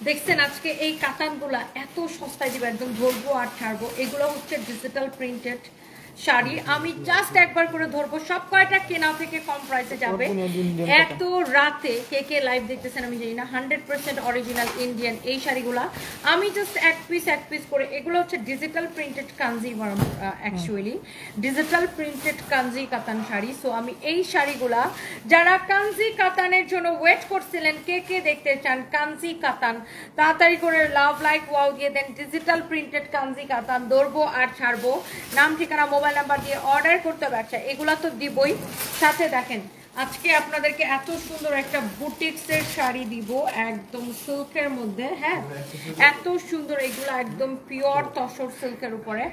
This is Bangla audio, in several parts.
দেখছেন আজকে এই কাতানগুলা এত সস্তায় দিবে, একদম ধরবো আর ছাড়বো। এগুলো হচ্ছে ডিজিটাল প্রিন্টেড শাড়ি। আমি জাস্ট একবার করে ধরবো, সব কয়টা কেনা থেকে কম প্রাইসে যাবে। এত রাতে কে কে লাইভ দেখতেছেন আমি জানি না। 100% অরিজিনাল ইন্ডিয়ান এই শাড়িগুলা আমি জাস্ট এক পিস করে, এগুলো হচ্ছে digital printed Kanjivaram, actually digital printed Kanji Katan sari. So আমি এই শাড়িগুলা, যারা কাঞ্জি কাতানের জন্য ওয়েট করছিলেন, কে কে দেখতে চান কাঞ্জি কাতান, তাড়াতাড়ি করে লাভ লাইক ওয়াও দিয়ে দেন। ডিজিটাল প্রিন্টেড কাঞ্জি কাতান ধরবো আর ছাড়বো। নাম ঠিকানা মোবাইল নাম্বার দিয়ে অর্ডার করতে হবে। আচ্ছা এগুলা তো দিবই, সাথে দেখেন আজকে আপনাদেরকে এত সুন্দর একটা বুটিক্সের শাড়ি দিব, একদম সিল্কের মধ্যে। হ্যাঁ, এত সুন্দর, এগুলো একদম পিওর তসর সিল্কের উপরে।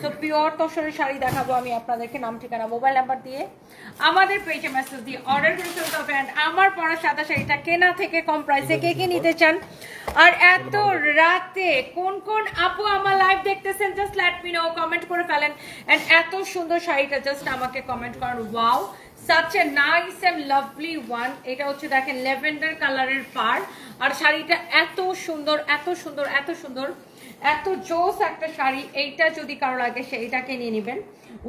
তো পিওর তসরের শাড়ি দেখাবো আমি আপনাদেরকে। নাম ঠিকানা মোবাইল নাম্বার দিয়ে আমাদের পেজে মেসেজ দিয়ে অর্ডার করে ফেলতে হবে। আমার পরা সাদা শাড়িটা কেনা থেকে কম প্রাইসে কে কে নিতে চান? আর এত রাতে কোন কোন আপু আমার লাইভ দেখতেছেন just let me no, comment করে ফেলেন। এন্ড এত সুন্দর শাড়িটা জাস্ট আমাকে কমেন্ট করেন। Wow, such a nice and lovely one. এটা হচ্ছে দেখেন ল্যাভেন্ডার কালারের পার, আর শাড়িটা এত সুন্দর এত সুন্দর এত সুন্দর, এত জোস একটা শাড়ি। এইটা যদি কারো লাগে সে এইটাকে নিয়ে নেবেন।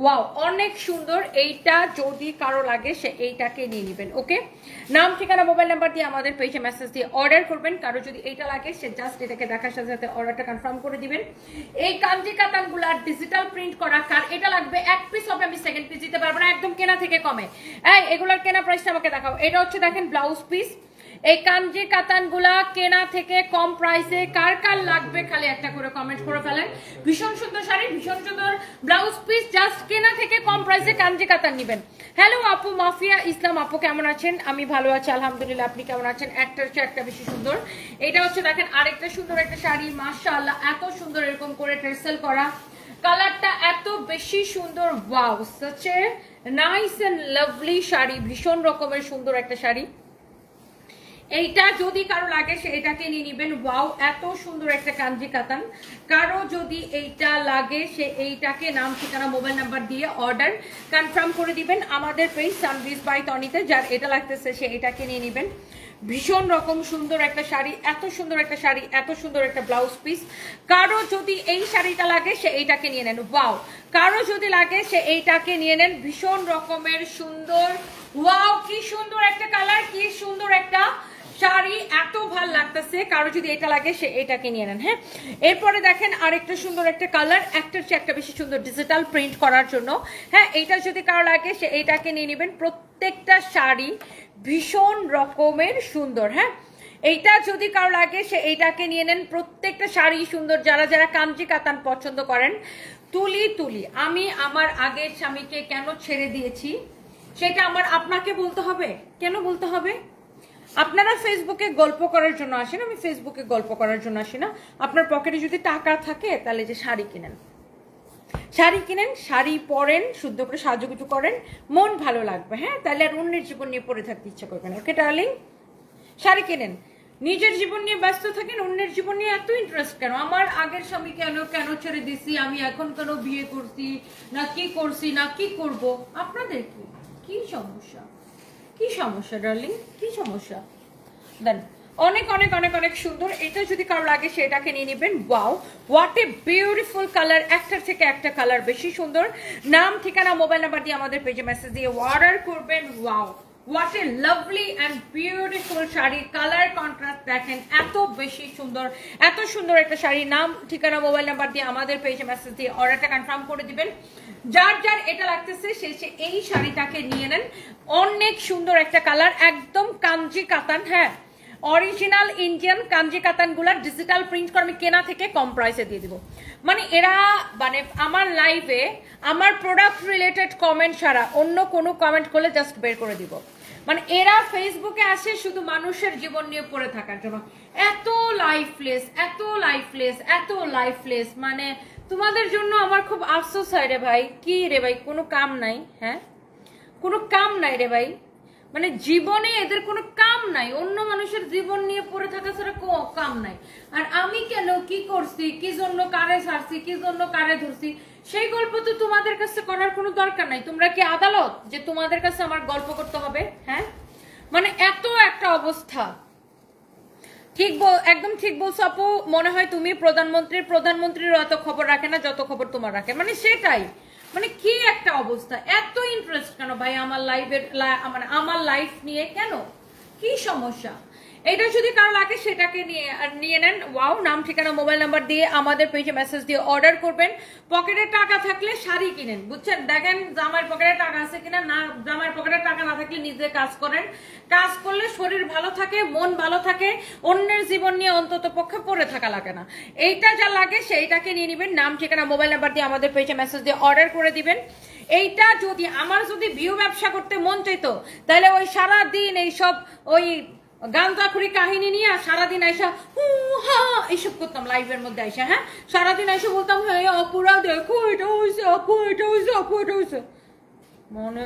ওয়াও, অনেক সুন্দর। এইটা যদি কারো লাগে সে এইটাকে নিয়ে নেবেন। ওকে, নাম ঠিকানা মোবাইল নাম্বার দিয়ে আমাদের পেজে মেসেজ দিয়ে অর্ডার করবেন। কারো যদি এইটা লাগে সে জাস্ট এটাকে দেখার সাথে সাথে অর্ডারটা কনফার্ম করে দিবেন। এই কাঞ্জি কাতানগুলা ডিজিটাল প্রিন্ট করা, কার এটা লাগবে এক পিস হবে, আমি সেকেন্ড পিস দিতে পারবো না, একদম কেনা থেকে কমে। এই এগুলার কেনা প্রাইসটা আমাকে দেখাও। এটা হচ্ছে দেখেন ব্লাউজ পিস। এই কাঞ্জি কাতানগুলা কেনা থেকে কম প্রাইসে কার কার লাগবে খালি একটা করে কমেন্ট করে ফেলেন। ভীষণ সুন্দর শাড়ি, ভীষণ সুন্দর ব্লাউজ পিস, জাস্ট কেনা থেকে কম প্রাইসে কাঞ্জি কাতান নেবেন। হ্যালো আপু মাফিয়া ইসলাম আপু, কেমন আছেন? আমি ভালো আছি আলহামদুলিল্লাহ, আপনি কেমন আছেন? একটার চেয়ে একটা বেশি সুন্দর। এটা হচ্ছে দেখেন আরেকটা সুন্দর একটা শাড়ি, মাশাআল্লাহ এত সুন্দর, এরকম করে টেসেল করা, কালারটা এত বেশি সুন্দর। Wow, such a nice and lovely sari, ভীষণ রকমের সুন্দর একটা শাড়ি। এইটা যদি কারো লাগে সে এটাকে নিয়ে নেবেন। ওয়াও, এত সুন্দর একটা কাঞ্জি কাতান। কারো যদি এইটা লাগে সে এইটাকে নাম ঠিকানা মোবাইল নাম্বার দিয়ে অর্ডার কনফার্ম করে দিবেন আমাদের পেজ সানভিজ বাই তনিতে। যার এটা লাগতেছে সে এটাকে নিয়ে নেবেন। ভীষণ রকম সুন্দর একটা শাড়ি, এত সুন্দর একটা শাড়ি, এত সুন্দর একটা ব্লাউজ পিস। কারো যদি এই শাড়িটা লাগে সে এইটাকে নিয়ে নেন। ওয়াও, কারো যদি লাগে সে এইটাকে নিয়ে নেন। ভীষণ রকমের সুন্দর। ওয়াও, কি সুন্দর একটা কালার, কি সুন্দর একটা শাড়ি, এত ভাল লাগতেছে। কারো যদি এটা লাগে সে এটাকে নিয়ে নেন। হ্যাঁ, এরপরে দেখেন আরেকটা সুন্দর একটা কালার, একটার চেয়ে একটা বেশি সুন্দর, ডিজিটাল প্রিন্ট করার জন্য। হ্যাঁ, এইটা যদি কারো লাগে সে এইটাকে নিয়ে নেবেন। প্রত্যেকটা শাড়ি ভীষণ রকমের সুন্দর। হ্যাঁ, এইটা যদি কারো লাগে সে এইটাকে নিয়ে নেন। প্রত্যেকটা শাড়ি সুন্দর। যারা যারা কাঞ্জি কাতান পছন্দ করেন, তুলি আমি আমার আগের স্বামীকে কেন ছেড়ে দিয়েছি সেটা আমার আপনাকে বলতে হবে। কেন বলতে হবে? আপনারা ফেসবুকে গল্প করার জন্য আসেন, আমি ফেসবুকে গল্প করার জন্য আসি না। আপনার পকেটে যদি টাকা থাকে তাহলে যে শাড়ি কিনেন, শাড়ি পরেন, শুদ্ধ করে সাজুগুজু করেন, মন ভালো লাগবে। হ্যাঁ, তাহলে আর অন্যের জীবন নিয়ে পড়ে থাকতে ইচ্ছা করবে না। ওকে ডার্লিং, শাড়ি কিনেন, নিজের জীবন নিয়ে ব্যস্ত থাকেন, অন্যের জীবন নিয়ে এত ইন্টারেস্ট কেন? আমার আগের স্বামী কেন ছেড়ে দিছি, আমি এখন কেন বিয়ে করছি, না কি করছি, না কি করব, আপনাদের কি সমস্যা? কি সমস্যা ডার্লিং, কি সমস্যা? দেন অনেক অনেক অনেক অনেক সুন্দর। এটা যদি কারো লাগে সেটাকে নিয়ে নেবেন। Wow, what a beautiful colour, একটার থেকে একটা কালার বেশি সুন্দর। নাম ঠিকানা মোবাইল নাম্বার দিয়ে আমাদের পেজে মেসেজ দিয়ে অর্ডার করবেন। Wow, what a lovely and beautiful sari, colour contrast দেখেন এত বেশি সুন্দর, এত সুন্দর একটা শাড়ি। নাম ঠিকানা মোবাইল নাম্বার দিয়ে আমাদের পেজে মেসেজ দিয়ে অর্ডারটা কনফার্ম করে দিবেন। যার যার এটা লাগতেছে সে এই শাড়িটাকে নিয়ে নেন। অনেক সুন্দর একটা কালার, একদম কাঞ্জি কাতান। হ্যাঁ, অরিজিনাল ইন্ডিয়ান কাঞ্জি কাতানগুলা ডিজিটাল প্রিন্ট করে আমি কেনা থেকে কম প্রাইসে দিয়ে দিব। মানে এরা মানে আমার লাইভে আমার প্রোডাক্ট রিলেটেড কমেন্ট ছাড়া অন্য কোনো কমেন্ট করলে জাস্ট বের করে দিব। মানে এরা ফেসবুকে আসে শুধু মানুষের জীবন নিয়ে পড়ে থাকার জন্য। এত লাইফলেস, এত লাইফলেস, এত লাইফলেস, মানে তোমাদের জন্য আমার খুব আফসোস হয় রে ভাই। কি রে ভাই, কোনো কাম নাই? হ্যাঁ, কোনো কাম নাই রে ভাই। মানে জীবনে এদের কোনো কাম নাই, অন্য মানুষের জীবন নিয়ে পড়ে থাকা ছাড়া কাম নাই। আর আমি কেন, কি করছি, কি জন্য কারে ছাড়ছি, কি জন্য কারে ধরছি, সেই গল্প তো তোমাদের কাছে করার কোনো দরকার নাই। তোমরা কি আদালত যে তোমাদের কাছে আমার গল্প করতে হবে? হ্যাঁ, মানে এত একটা অবস্থা। একদম ঠিক বলছো আপু, মনে হয় তুমি প্রধানমন্ত্রীর অত খবর রাখে না যত খবর তোমার রাখে, মানে সেটাই, মানে কি একটা অবস্থা। এত ইন্টারেস্ট কেন ভাই আমার লাইফের, মানে আমার লাইফ নিয়ে কেন, কি সমস্যা? এটা যদি কারো লাগে সেটাকে নিয়ে নেন। ওয়াও, নাম ঠিকানা মোবাইল নাম্বার দিয়ে আমাদের পেজে মেসেজ দিয়ে অর্ডার করবেন। পকেটে টাকা থাকলে শাড়ি কিনেন, বুঝছেন? দেখেন জামাইয়ের পকেটে টাকা আছে কিনা, না জামাইয়ের পকেটে টাকা না থাকলে নিজে কাজ করেন। কাজ করলে শরীর ভালো থাকে, মন ভালো থাকে, অন্যের জীবন নিয়ে অন্তত পক্ষে পড়ে থাকা লাগে না। এইটা যা লাগে সেইটাকে নিয়ে নেবেন। নাম ঠিকানা মোবাইল নাম্বার দিয়ে আমাদের পেজে মেসেজ দিয়ে অর্ডার করে দিবেন। এইটা যদি আমার ভিউ ব্যবসা করতে মন চাইতো, তাহলে ওই সারাদিন এইসব ওই গাঞ্জাখুরি কাহিনী নিয়ে সারাদিন আইসা এইসব করতাম লাইভের মধ্যে আইসা, হ্যাঁ সারাদিন আইসা বলতাম হ্যাঁ অপুরা দেখো এটা হয়েছে, আপু এটা হয়েছে, আপু এটা হয়েছে। মানে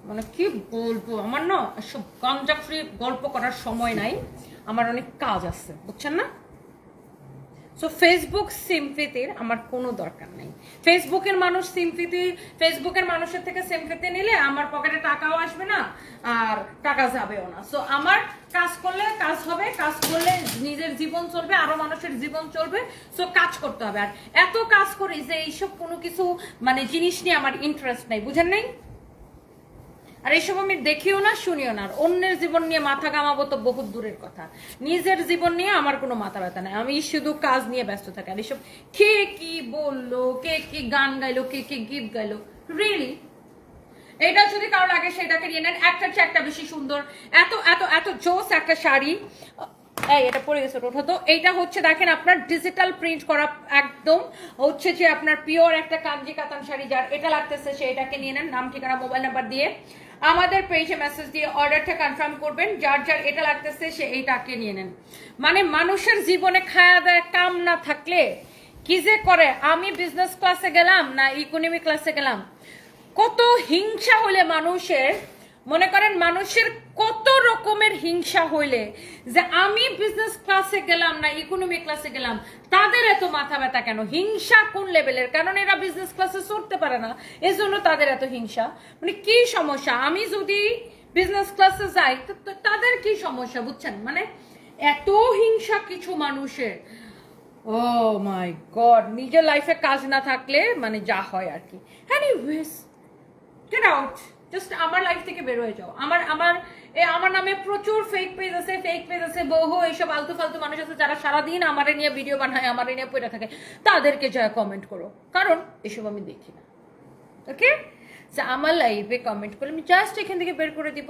মানে কি বলবো, আমার না সব গাঞ্জাখুরি গল্প করার সময় নাই, আমার অনেক কাজ আছে, বুঝছেন না? সো ফেসবুক সিম্পিতির আমার কোনো দরকার নেই। ফেসবুকের মানুষের থেকে সিম্পিতি নিলে আমার পকেটে টাকাও আসবে না আর টাকা যাবেও না। সো আমার কাজ করলে কাজ হবে, কাজ করলে নিজের জীবন চলবে, আরো মানুষের জীবন চলবে। সো কাজ করতে হবে। আর এত কাজ করি যে এইসব কোনো কিছু মানে জিনিস নিয়ে আমার ইন্টারেস্ট নাই, বুঝেন নাই? আর এইসব আমি দেখিও না, শুনিও না। আর অন্যের জীবন নিয়ে মাথা কামাবো তো বহুত দূরের কথা, নিজের জীবন নিয়ে আমার কোনো মাথা ব্যথা নাই। আমি শুধু কাজ নিয়ে ব্যস্ত থাকি। আর এইসব কে কি বললো, কে কি গান গাইলো, কে কি গীত গাইলো, রিয়েলি এটা যদি কারো লাগে সেটাকে নিয়ে নেন। একটা চেয়ে একটা বেশি সুন্দর, এত এত এত জোস একটা শাড়ি। এটা পরে গেছে ওঠা তো। এইটা হচ্ছে দেখেন আপনার ডিজিটাল প্রিন্ট করা, একদম হচ্ছে যে আপনার পিওর একটা কাঞ্জি কাতান শাড়ি। যার এটা লাগতেছে সে এটাকে নিয়ে নেন। নাম ঠিকানা মোবাইল নাম্বার দিয়ে আমাদের পেজে মেসেজ দিয়ে অর্ডারটা কনফার্ম করবেন। যার যার এটা লাগতেছে সে এইটাকে নিয়ে নেন। মানে মানুষের জীবনে খায়া দায়া কাম না থাকলে কি যে করে, আমি বিজনেস ক্লাসে গেলাম না ইকোনমি ক্লাসে গেলাম, কত হিংসা হইলে মানুষের, মনে করেন মানুষের কত রকমের হিংসা হইলে যে আমি বিজনেস ক্লাসে গেলাম না ইকোনমি ক্লাসে গেলাম, তাদের এত মাথা ব্যথা কেন? হিংসা কোন লেভেলের? কারণ এরা বিজনেস ক্লাসে চড়তে পারে না, এজন্য তাদের এত হিংসা। মানে কি সমস্যা? আমি যদি বিজনেস ক্লাসে যাই তো তাদের কি সমস্যা, বুঝছেন? মানে এত হিংসা কিছু মানুষের। ও মাই গড, নিজের লাইফে কাজ না থাকলে মানে যা হয় আর কি। এনিওয়েজ, গেট আউট, জাস্ট আমার লাইফ থেকে বের হয়ে যাও। আমার নামে প্রচুর ফেক পেজ আছে, বহু এইসব আলতু ফালতু মানুষ আছে যারা সারাদিন আমারে নিয়ে ভিডিও বানায়, আমারে নিয়ে পড়ে থাকে, তাদেরকে যা কমেন্ট করো, কারণ এসব আমি দেখি না। ওকে, আমার লাইভে কমেন্ট করলে আমি জাস্ট এখান থেকে বের করে দিব।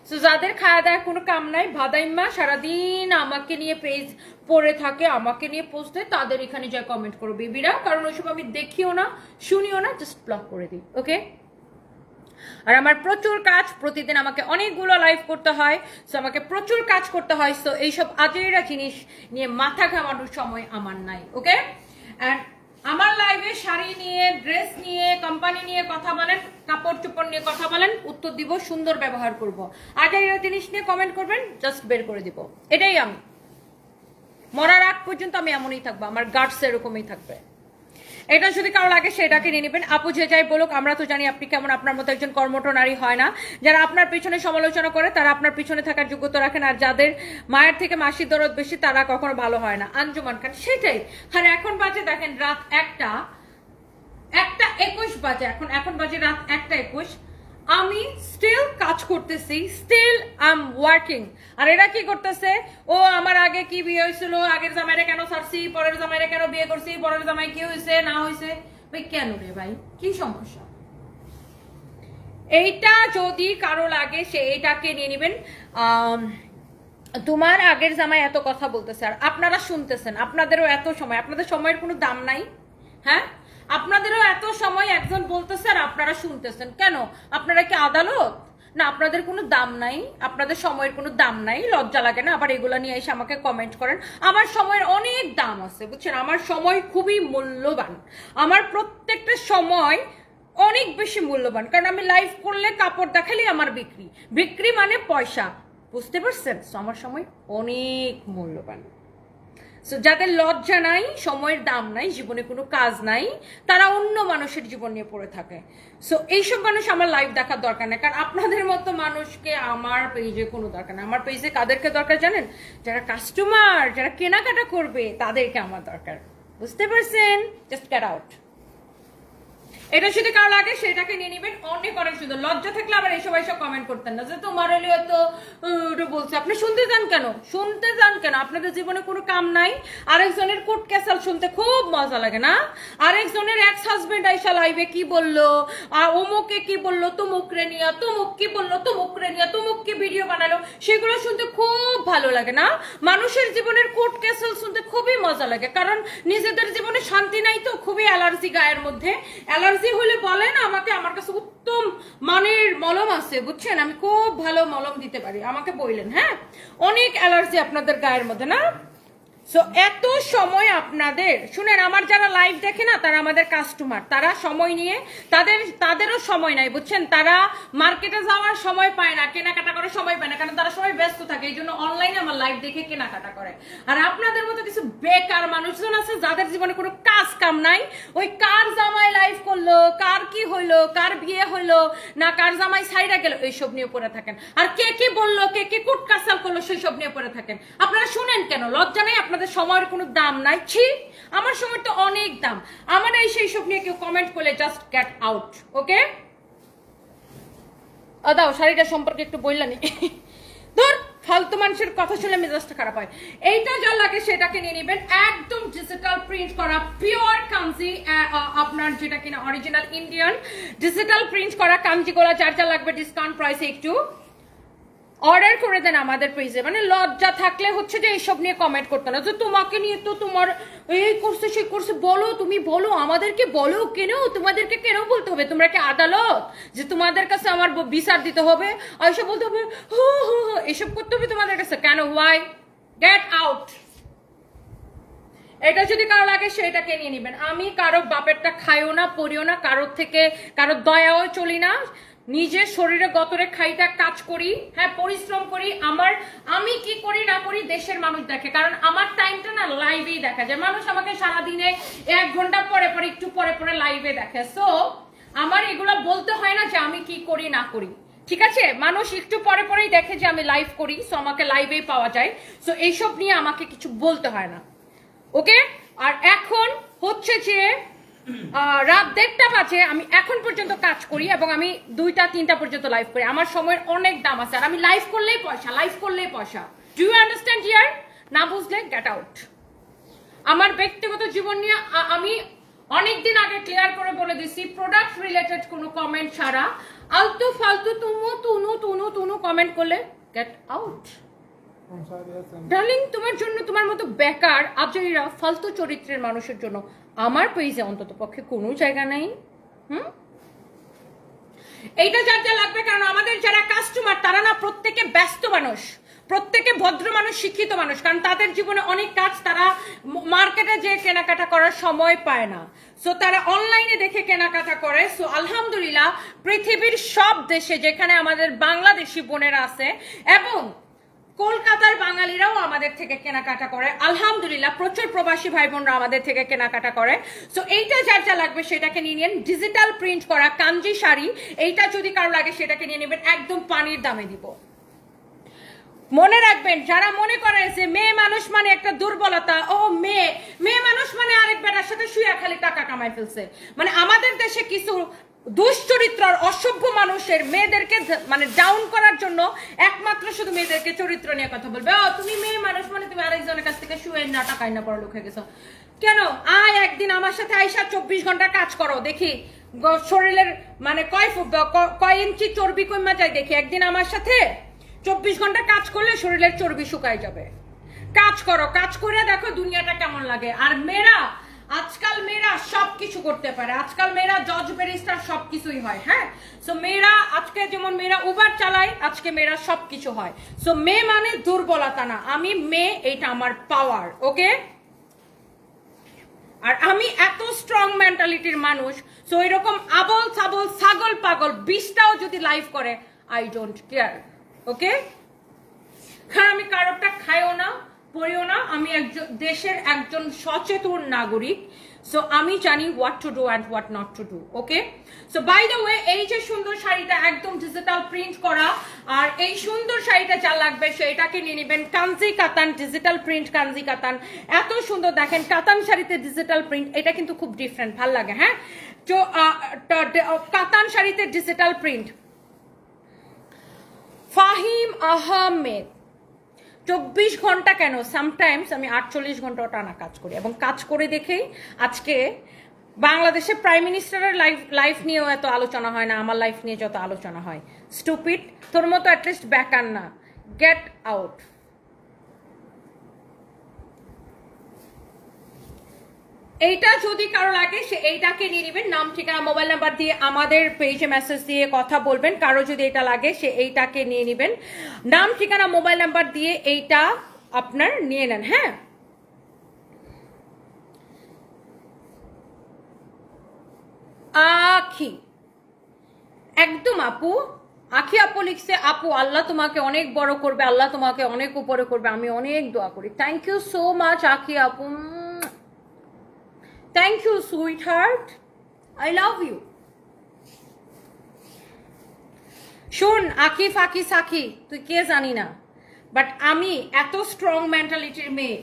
সো যাদের খাওয়া দাওয়া কোনো কাম নাই, ভাদাইম্মা সারাদিন আমাকে নিয়ে পেজ পড়ে থাকে, আমাকে নিয়ে পোস্ট দেয়, তাদের এখানে যা কমেন্ট করো বেবিরা, কারণ ওইসব আমি দেখিও না, শুনিও না, জাস্ট ব্লক করে দিই। ওকে, আর আমার প্রচুর কাজ, প্রতিদিন আমাকে অনেকগুলো লাইভ করতে হয়, সো আমাকে প্রচুর কাজ করতে হয়। সো এইসব আজেরা জিনিস নিয়ে মাথা ঘামানোর সময় আমার নাই। ওকে, অ্যান্ড আমার লাইভে শাড়ি নিয়ে, ড্রেস নিয়ে, কোম্পানি নিয়ে কথা বলেন, কাপড় চোপড় নিয়ে কথা বলেন, উত্তর দিব, সুন্দর ব্যবহার করব। আজেরা জিনিস নিয়ে কমেন্ট করবেন, জাস্ট বের করে দিব। এটাই আমি, মরার আগ পর্যন্ত আমি এমনই থাকবো, আমার গার্ডস এরকমই থাকবে। এটা যদি কারো লাগে সেটাকে নিয়ে নেবেন। আপু যে যাই বলুক, আমরা তো জানি আপনি কেমন, আপনার মতো একজন কর্মঠ নারী হয় না। যারা আপনার পিছনে সমালোচনা করে তারা আপনার পিছনে থাকার যোগ্যতা রাখেন, আর যাদের মায়ের থেকে মাসির দরদ বেশি তারা কখনো ভালো হয় না। আঞ্জুমান খান, সেটাই। আর এখন বাজে দেখেন রাত 1:21 বাজে, এখন বাজে রাত 1:21। আমি স্টিল কাজ করতেছি, স্টিল আই এম ওয়ার্কিং। আর এরা কি করতেছে, ও আমার আগে কি বিয়ে হয়েছিল, আগের জামাইরে কেন ছাড়ছি, পরের জামাইরে কেন বিয়ে করছি, পরের জামাই কি হয়েছে না হয়েছে। ভাই কেন রে ভাই, কি সমস্যা? এইটা যদি কারো লাগে সে এইটাকে নিয়ে নেবেন। তোমার আগের জামাই এত কথা বলতেছে আর আপনারা শুনতেছেন, আপনাদেরও এত সময়, আপনাদের সময়ের কোনো দাম নাই? হ্যাঁ, আপনাদেরও এত সময় একজন বলতেছে আর আপনারা শুনতেছেন কেন? আপনারা কি আদালত না? আপনাদের কোনো দাম নাই, আপনাদের সময়ের কোনো দাম নাই, লজ্জা লাগে না? আবার এগুলা নিয়ে এসে আমাকে কমেন্ট করেন। আমার সময়ের অনেক দাম আছে, বুঝছেন? আমার সময় খুবই মূল্যবান, আমার প্রত্যেকটা সময় অনেক বেশি মূল্যবান, কারণ আমি লাইভ করলে কাপড় দেখালেই আমার বিক্রি মানে পয়সা, বুঝতে পারছেন? আমার সময় অনেক মূল্যবান। সো যাদের লজ্জা নাই, সময়ের দাম নাই, জীবনে কোনো কাজ নাই, তারা অন্য মানুষের জীবন নিয়ে পড়ে থাকে। সো এইসব মানুষ আমার লাইভ দেখার দরকার নেই, কারণ আপনাদের মতো মানুষকে আমার পেজে কোনো দরকার নেই। আমার পেজে কাদেরকে দরকার জানেন? যারা কাস্টমার, যারা কেনাকাটা করবে, তাদেরকে আমার দরকার। বুঝতে পারছেন? Just get out. এটা যদি কারো লাগে সেটাকে নিয়ে নিবেন, অনেক অনেক সুন্দর। লজ্জা থাকলে আবার এইসব এইসব কমেন্ট করতেন না যে তোমার হলে হয়তো বলছে। আপনি শুনতে চান কেন? শুনতে চান কেন? আপনাদের জীবনে কোনো কাম নাই? আরেকজনের কোর্ট ক্যাসাল শুনতে খুব মজা লাগে না? আরেকজনের এক্স হাজবেন্ড আইসা লাইভে কি বললো, অমুকে কি বললো, তুমুকরে নিয়া, তুমুক কি বললো, তুমুকরে নিয়া, তুমুক কি ভিডিও বানালো, সেগুলো শুনতে খুব ভালো লাগে না? মানুষের জীবনের কোর্ট ক্যাসাল শুনতে খুবই মজা লাগে, কারণ নিজেদের জীবনে শান্তি নাই তো, খুবই অ্যালার্জি গায়ের মধ্যে। অ্যালার্জি হলে বলেন আমাকে, আমার কাছে উত্তম মানের মলম আছে, বুঝছেন? আমি খুব ভালো মলম দিতে পারি, আমাকে বললেন। হ্যাঁ, অনেক অ্যালার্জি আপনাদের গায়ের মধ্যে না? সো এত সময় আপনাদের, শুনেন, আমার যারা লাইভ দেখে না, তারা আমাদের কাস্টমার, তারা সময় নিয়ে, তাদেরও সময় নাই, বুঝছেন? তারা মার্কেটে যাওয়ার সময় পায় না, কেনাকাটা করার সময় পায় না, কারণ তারা সবাই ব্যস্ত থাকে, এই জন্য অনলাইনে আমার লাইভ দেখে কেনাকাটা করে। আর আপনাদের মতো কিছু বেকার মানুষজন আছে যাদের জীবনে কোনো কাজ কাম নাই, ওই কার জামাই লাইভ করলো, কার কি হইলো, কার বিয়ে হইলো না, কার জামাই সাইডা গেল, এইসব নিয়ে পড়ে থাকেন। আর কে কি বললো, কে কি কুট কাসাল করলো, সেই সব নিয়ে পড়ে থাকেন। আপনারা শুনেন কেন? লজ্জা নেই? আপনাদের সময়ের কোনো দাম নাই? ছি, আমার সময় তো অনেক দাম। আমার এই সেই সব নিয়ে কেউ কমেন্ট করলে জাস্ট গেট আউট। ওকে, দাও শাড়িটা সম্পর্কে একটু বললানি। ধর, ফালতু মানুষের কথা শুনলে মেজাজটা খারাপ হয়। এইটা যা লাগে সেটাকে নিয়ে নেবেন, একদম ডিজিটাল প্রিন্ট করা পিওর কাঞ্জি, আপনার যেটা কিনা অরিজিনাল ইন্ডিয়ান ডিজিটাল প্রিন্ট করা কাঞ্জিগুলা যার যা লাগবে ডিসকাউন্ট প্রাইসে একটু অর্ডার করে দেন আমাদের পেজে। মানে লজ্জা থাকলে হচ্ছে যে এইসব নিয়ে কমেন্ট করতে না, যে তোমাকে নিয়ে তো তোমার এই করছে সেই করছে। বলো, তুমি বলো, আমাদেরকে বলো, কেন তোমাদেরকে কেন বলতে হবে? তোমরা কি আদালত যে তোমাদের কাছে আমার বিচার দিতে হবে, এইসব বলতে হবে, এসব করতে হবে তোমাদের কাছে কেন? ওয়াই? Get out. এটা যদি কারো লাগে সেটাকে নিয়ে নিবেন। আমি কারো বাপেরটা খাইও না, পড়িও না, কারোর থেকে কারো দয়াও চলি না। নিজের শরীরে গতরে খাইটা কাজ করি, হ্যাঁ, পরিশ্রম করি। আমি কি করি না করি দেশের মানুষ দেখে, কারণ আমার টাইমটা না লাইভেই দেখা যায়। মানুষ আমাকে সারাদিনে 1 ঘন্টা পরে পরে একটু পরে পরে লাইভে দেখে। সো আমার এগুলো বলতে হয় না যে আমি কি করি না করি, ঠিক আছে? মানুষ একটু পরে পরেই দেখে যে আমি লাইভ করি, সো আমাকে লাইভেই পাওয়া যায়। সো এইসব নিয়ে আমাকে কিছু বলতে হয় না। ওকে, আর এখন হচ্ছে যে রাত 1:30 বাজে, আমি এখন পর্যন্ত কাজ করি এবং আমি 2টা 3টা পর্যন্ত লাইভ করি। আমার সময়ের অনেক দাম আছে, আর আমি লাইভ করলেই পয়সা, লাইভ করলেই পয়সা। Do you understand here? না বুঝলে গেট আউট। আমার ব্যক্তিগত জীবন নিয়ে আমি অনেকদিন আগে ক্লিয়ার করে বলে দিছি, প্রোডাক্ট রিলেটেড কোনো কমেন্ট ছাড়া আলতু ফালতু তুনু কমেন্ট করলে গেট আউট। ডার্লিং, তোমার জন্য, তোমার মতো বেকার আজইরা ফালতু চরিত্রের মানুষের জন্য আমার পেজে অন্তত পক্ষে কোনো জায়গা নাই। এইটা যার যা লাগবে, কারণ আমাদের যারা কাস্টমার তারা না প্রত্যেকে ব্যস্ত মানুষ, প্রত্যেকে ভদ্র মানুষ, শিক্ষিত মানুষ, কারণ তাদের জীবনে অনেক কাজ, তারা মার্কেটে যে কেনাকাটা করার সময় পায় না। সো তারা অনলাইনে দেখে কেনাকাটা করে। সো আলহামদুলিল্লাহ, পৃথিবীর সব দেশে যেখানে আমাদের বাংলাদেশি বোনেরা আছে এবং কলকাতার বাঙালিরাও আমাদের থেকে কেনাকাটা করে, আলহামদুলিল্লাহ, প্রচুর প্রবাসী ভাই বোনরা আমাদের থেকে কেনাকাটা করে। সো এইটা যার যা লাগবে সেটাকে নিয়ে নিন। ডিজিটাল প্রিন্ট করা কাঞ্জি শাড়ি, এইটা যদি কারো লাগে সেটাকে নিয়ে নেবেন, একদম পানির দামে দিব। মনে রাখবেন, যারা মনে করে যে মেয়ে মানুষ মানে একটা দুর্বলতা, ও মেয়ে মানুষ মানে আরেক বেটার সাথে শুয়ে খালি টাকা কামাই ফেলছে, মানে আমাদের দেশে কিছু দুশ্চরিত্র অসভ্য মানুষের মেয়েদেরকে মানে ডাউন করার জন্য একমাত্র শুধু মেয়েদেরকে চরিত্র নিয়ে কথা বলবে। তুমি মেয়ে মানুষ মানে তুমি আরেকজনের কাছ থেকে শুয়ে না টাকায় না পড়ালেখা হয়ে গেছো কেন? একদিন আমার সাথে আইসা 24 ঘন্টা কাজ করো, দেখি শরীরের মানে কয় ইঞ্চি চর্বি কমা যায় দেখি। একদিন আমার সাথে 24 ঘন্টা কাজ করলে শরীরের চর্বি শুকায় যাবে। কাজ করো, কাজ করে দেখো দুনিয়াটা কেমন লাগে। আর মেয়েরা, আজকাল মেয়েরা সবকিছু করতে পারে, আজকাল মেয়েরা জজ ব্যারিস্টার সবকিছুই হয়। হ্যাঁ, সো মেয়েরা আজকে যেমন মেয়েরা উবার চালায়, আজকে মেয়েরা সবকিছু হয়। সো মেয়ে মানে দুর্বলতা না, আমি মেয়ে, এইটা আমার পাওয়ার। ওকে, আর আমি এত স্ট্রং মেন্টালিটির মানুষ। সো এরকম আবল ছাবল ছাগল পাগল 20টাও যদি লাইভ করে, আই ডোন্ট কেয়ার। ওকে, হ্যাঁ, আমি কারোরটা খাইও না, পড়িও না, আমি একজন দেশের একজন সচেতন নাগরিক, সো আমি জানি what to do and what not to do. Okay, so by the way এই যে সুন্দর শাড়িটা একদম ডিজিটাল প্রিন্ট করা, আর এই সুন্দর শাড়িটা যা লাগবে সেটাকে নিয়ে নেবেন কাঞ্জি কাতান, ডিজিটাল প্রিন্ট কাঞ্জি কাতান। এত সুন্দর দেখেন কাতান শাড়িতে ডিজিটাল প্রিন্ট, এটা কিন্তু খুব ডিফারেন্ট, ভাল লাগে। হ্যাঁ, তো কাতান শাড়িতে ডিজিটাল প্রিন্ট। ফাহিম আহমেদ 24 ঘন্টা কেন, সামটাইমস আমি 48 ঘন্টা টানা কাজ করি, এবং কাজ করে দেখেই আজকে বাংলাদেশে প্রাইম মিনিস্টারের লাইফ নিয়েও এত আলোচনা হয় না, আমার লাইফ নিয়ে যত আলোচনা হয়। স্টুপিড, তোর মতো অ্যাটলিস্ট ব্যাকার না, গেট আউট। এইটা যদি কারো লাগে সে এইটাকে নিয়ে নেবেন, নাম ঠিকানা মোবাইল নাম্বার দিয়ে আমাদের পেজে মেসেজ দিয়ে কথা বলবেন। কারো যদি এটা লাগে সে এইটাকে নিয়ে নেবেন, নাম ঠিকানা মোবাইল নাম্বার দিয়ে এইটা আপনার নিয়ে নেন। হ্যাঁ, আখি একদম আপু, আখি আপু লিখছে, আপু আল্লাহ তোমাকে অনেক বড় করবে, আল্লাহ তোমাকে অনেক উপরে করবে, আমি অনেক দোয়া করি। Thank you so much Akhi আপু, thank you sweetheart, I love you. শোন আকি ফাকি সাকি তুই কে জানি না, বাট আমি এত স্ট্রং মেন্টালিটির মেয়ে,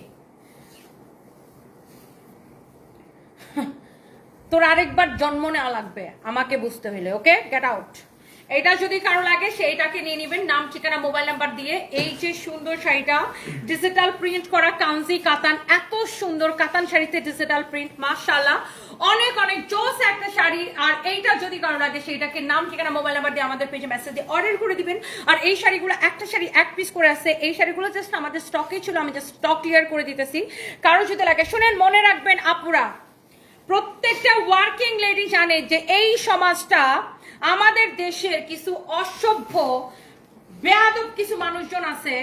তোর আরেকবার জন্ম নেওয়া লাগবে আমাকে বুঝতে হইলে। ওকে, গেট আউট। এটা যদি কারো লাগে সেইটাকে নিয়ে নেবেন, নাম ঠিকানা মোবাইল নাম্বার দিয়ে। এই যে সুন্দর শাড়িটা ডিজিটাল প্রিন্ট করা কাঞ্জি কাতান, এত সুন্দর কাতান শাড়িতে ডিজিটাল প্রিন্ট, মাশাআল্লাহ অনেক অনেক জোস একটা শাড়ি। আর এইটা যদি কারো লাগে সেইটাকে নাম ঠিকানা মোবাইল নাম্বার দিয়ে আমাদের পেজে মেসেজ দিয়ে অর্ডার করে দিবেন। আর এই শাড়িগুলো একটা শাড়ি এক পিস করে আছে, এই শাড়িগুলো জাস্ট আমাদের স্টকে ছিল, আমি জাস্ট স্টক ক্লিয়ার করে দিতেছি। কারো যদি লাগে শুনেন, মনে রাখবেন আপুরা, প্রত্যেকটা ওয়ার্কিং লেডি জানে যে এই সমাজটা আমাদের দেশের কিছু অসভ্য বেয়াদব কিছু মানুষজন আছে,